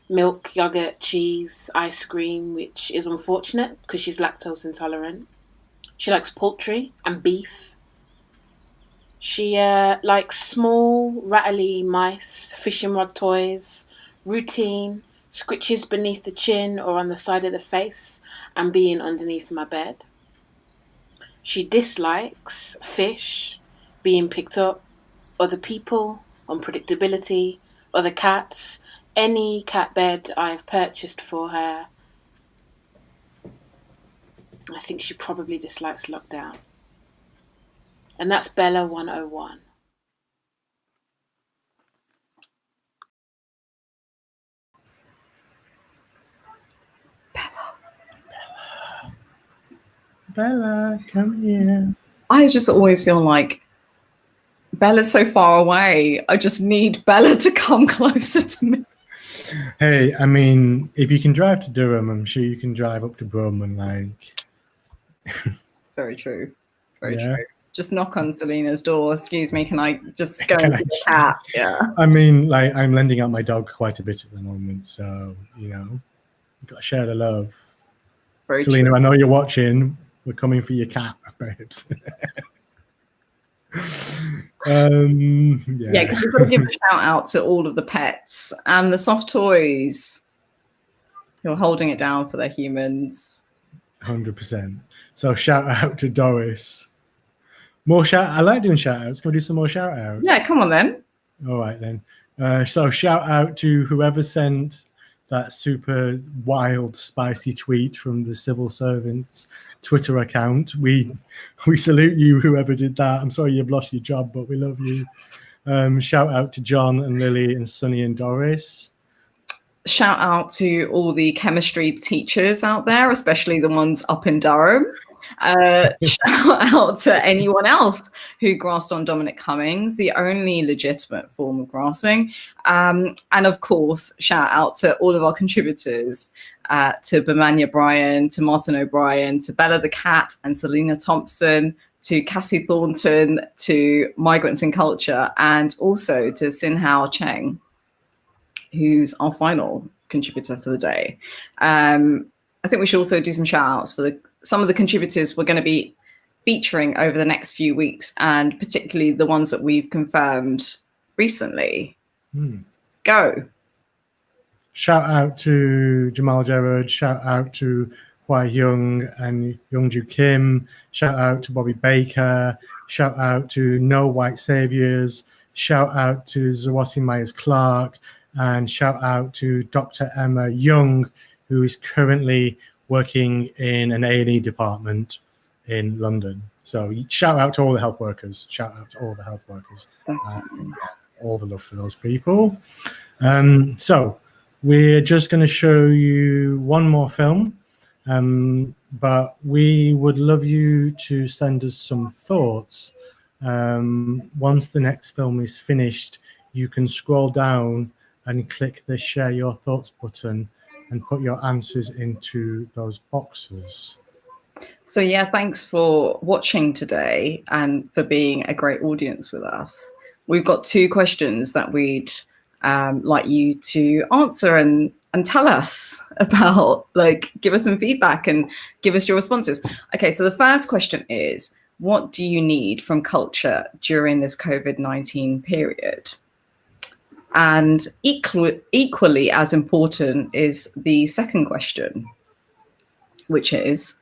milk, yogurt, cheese, ice cream, which is unfortunate because she's lactose intolerant. She likes poultry and beef. She likes small, rattly mice, fishing rod toys, routine, scritches beneath the chin or on the side of the face, and being underneath my bed. She dislikes fish, being picked up, other people, unpredictability, other cats, any cat bed I've purchased for her. I think she probably dislikes lockdown. And that's Bella 101. Bella, come here. I just always feel like Bella's so far away. I just need Bella to come closer to me. Hey, I mean, if you can drive to Durham, I'm sure you can drive up to Brum and Very true. Very Yeah. true. Just knock on Selina's door. Excuse me, can I just go Can and I get the cat? Yeah. I mean, I'm lending out my dog quite a bit at the moment, so you've got to share the love. Very Selina, true. I know you're watching. We're coming for your cat, babes. Yeah, because we've got to give a shout out to all of the pets and the soft toys who are holding it down for their humans. 100%. So shout out to Doris. More I like doing shout outs. Can we do some more shout outs? Yeah, come on then. All right then. So shout out to whoever sent that super wild, spicy tweet from the civil servant's Twitter account. We salute you, whoever did that. I'm sorry you've lost your job, but we love you. Shout out to John and Lily and Sunny and Doris. Shout out to all the chemistry teachers out there, especially the ones up in Durham. Shout out to anyone else who grassed on Dominic Cummings, the only legitimate form of grassing. And of course, shout out to all of our contributors, to Bamanya Brian, to Martin O'Brien, to Bella the Cat and Selina Thompson, to Cassie Thornton, to Migrants and Culture, and also to Xinhao Cheng, who's our final contributor for the day. I think we should also do some shout outs for some of the contributors we're going to be featuring over the next few weeks, and particularly the ones that we've confirmed recently. Go. Shout out to Jamal Gerard. Shout out to Hwai Hyung and Youngju Kim. Shout out to Bobby Baker. shout out to No White Saviors, shout out to Zawasi Myers-Clark, and shout out to Dr. Emma Young, who is currently working in an A&E department in London. So shout out to all the health workers. Shout out to all the health workers. All the love for those people. So we're just going to show you one more film, but we would love you to send us some thoughts. Once the next film is finished, you can scroll down and click the share your thoughts button and put your answers into those boxes. So yeah, thanks for watching today and for being a great audience with us. We've got 2 questions that we'd like you to answer and tell us about, like, give us some feedback and give us your responses. Okay, so the first question is, what do you need from culture during this COVID-19 period? And equally as important is the second question, which is,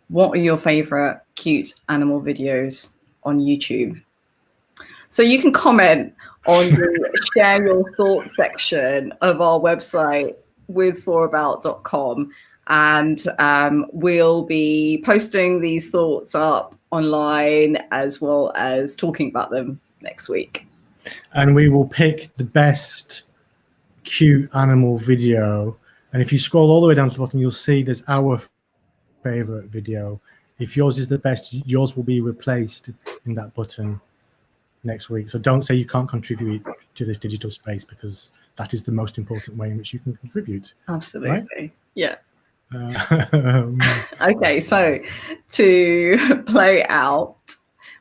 what are your favorite cute animal videos on YouTube? So you can comment on the share your thoughts section of our website with4about.com, and we'll be posting these thoughts up online as well as talking about them next week. And we will pick the best cute animal video. And if you scroll all the way down to the bottom, you'll see there's our favorite video. If yours is the best, yours will be replaced in that button next week. So don't say you can't contribute to this digital space, because that is the most important way in which you can contribute. Absolutely. Right? Yeah. Okay, so to play out,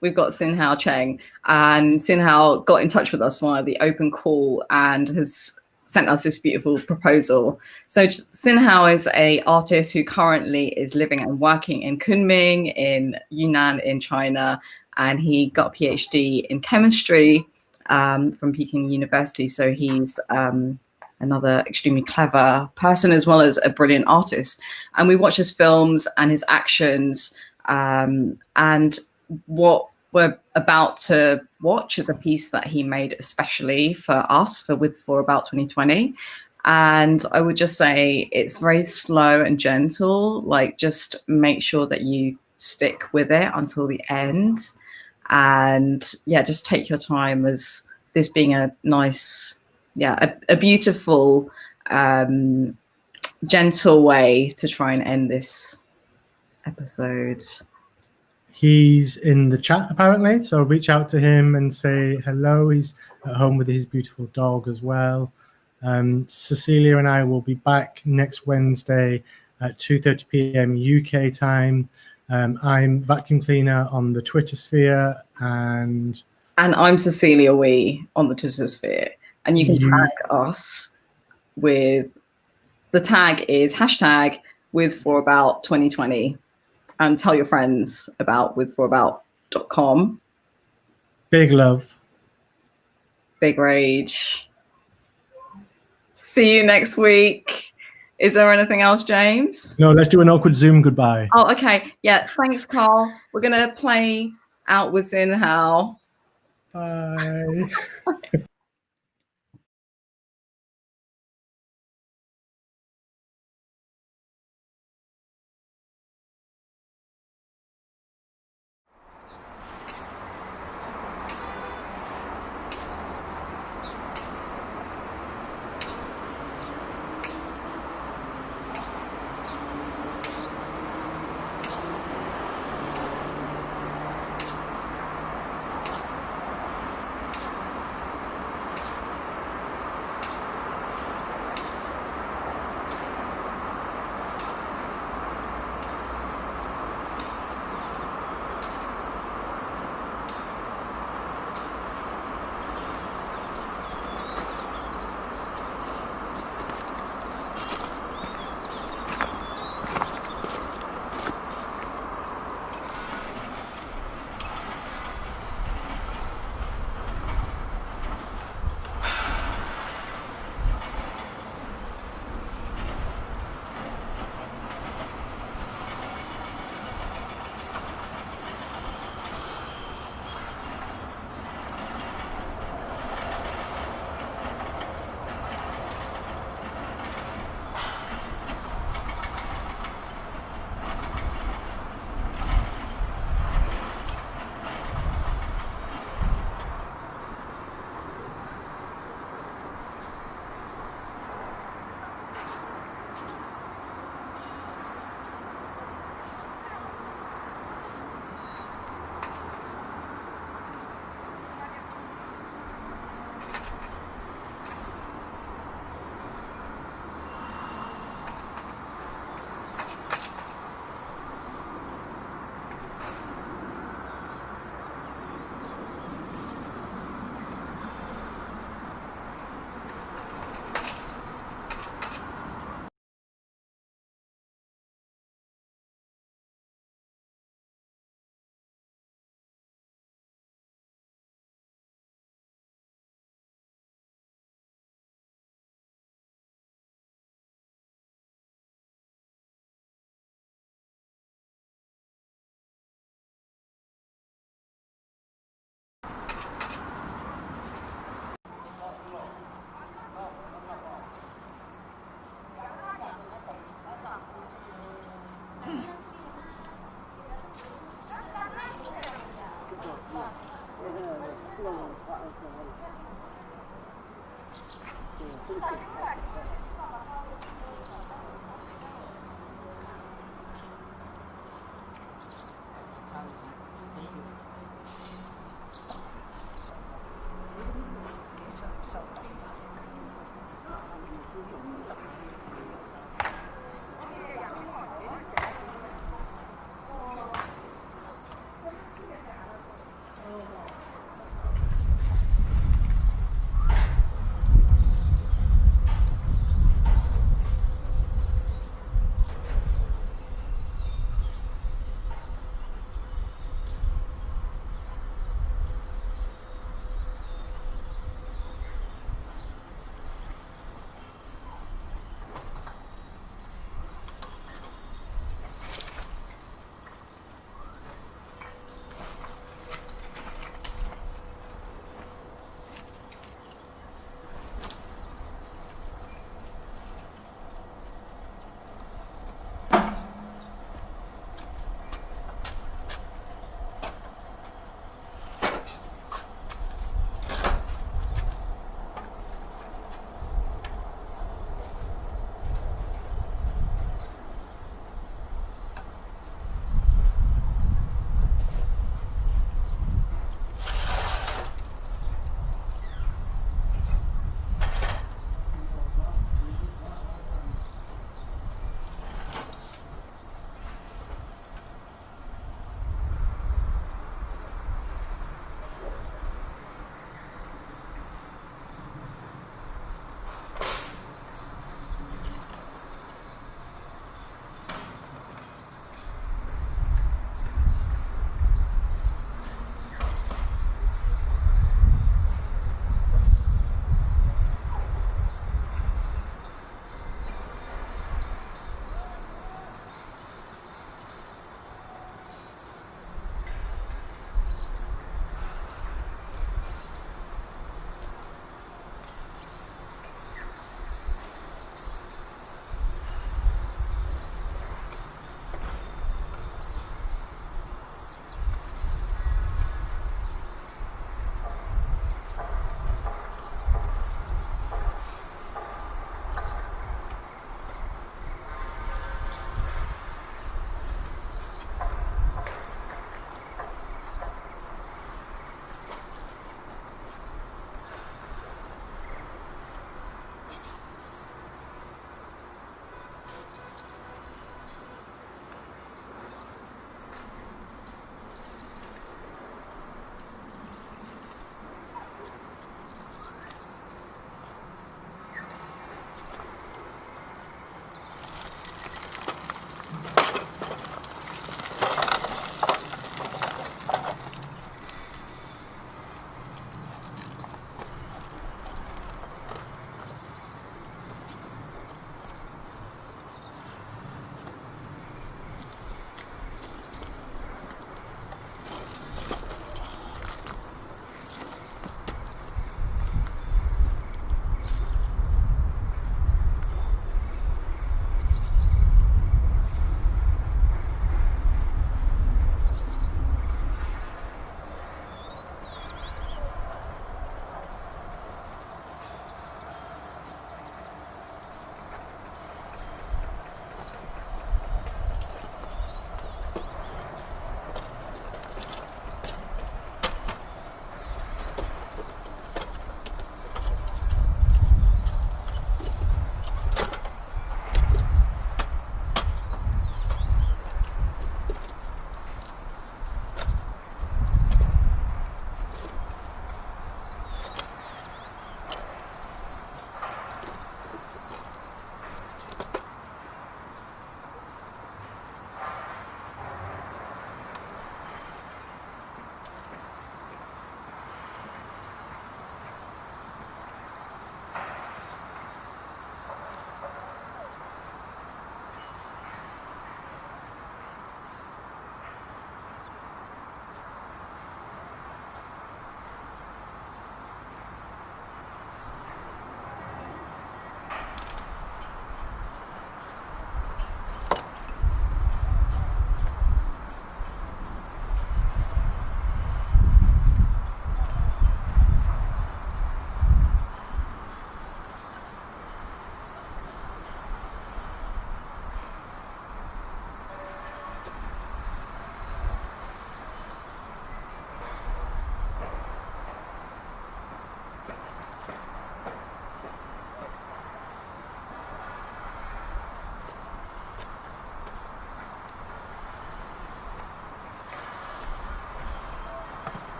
we've got Xinhao Cheng, and Xinhao got in touch with us via the open call and has sent us this beautiful proposal. So Xinhao is an artist who currently is living and working in Kunming in Yunnan in China, and he got a PhD in chemistry from Peking University. So he's another extremely clever person as well as a brilliant artist. And we watch his films and his actions, and what we're about to watch is a piece that he made especially for us for With4About 2020. And I would just say it's very slow and gentle. Like, just make sure that you stick with it until the end. And yeah, just take your time, as this being a nice, a beautiful, gentle way to try and end this episode. He's in the chat apparently, so reach out to him and say hello. He's at home with his beautiful dog as well. Cecilia and I will be back next Wednesday at 2:30 p.m. UK time. I'm Vacuum Cleaner on the Twitter sphere, and I'm Cecilia Wee on the Twitter sphere. And you can tag us with, the tag is hashtag With4About 2020. And tell your friends about with4about.com. Big love. Big rage. See you next week. Is there anything else, James? No, let's do an awkward Zoom goodbye. Oh, okay. Yeah, thanks, Carl. We're going to play out with Xinhao. Bye.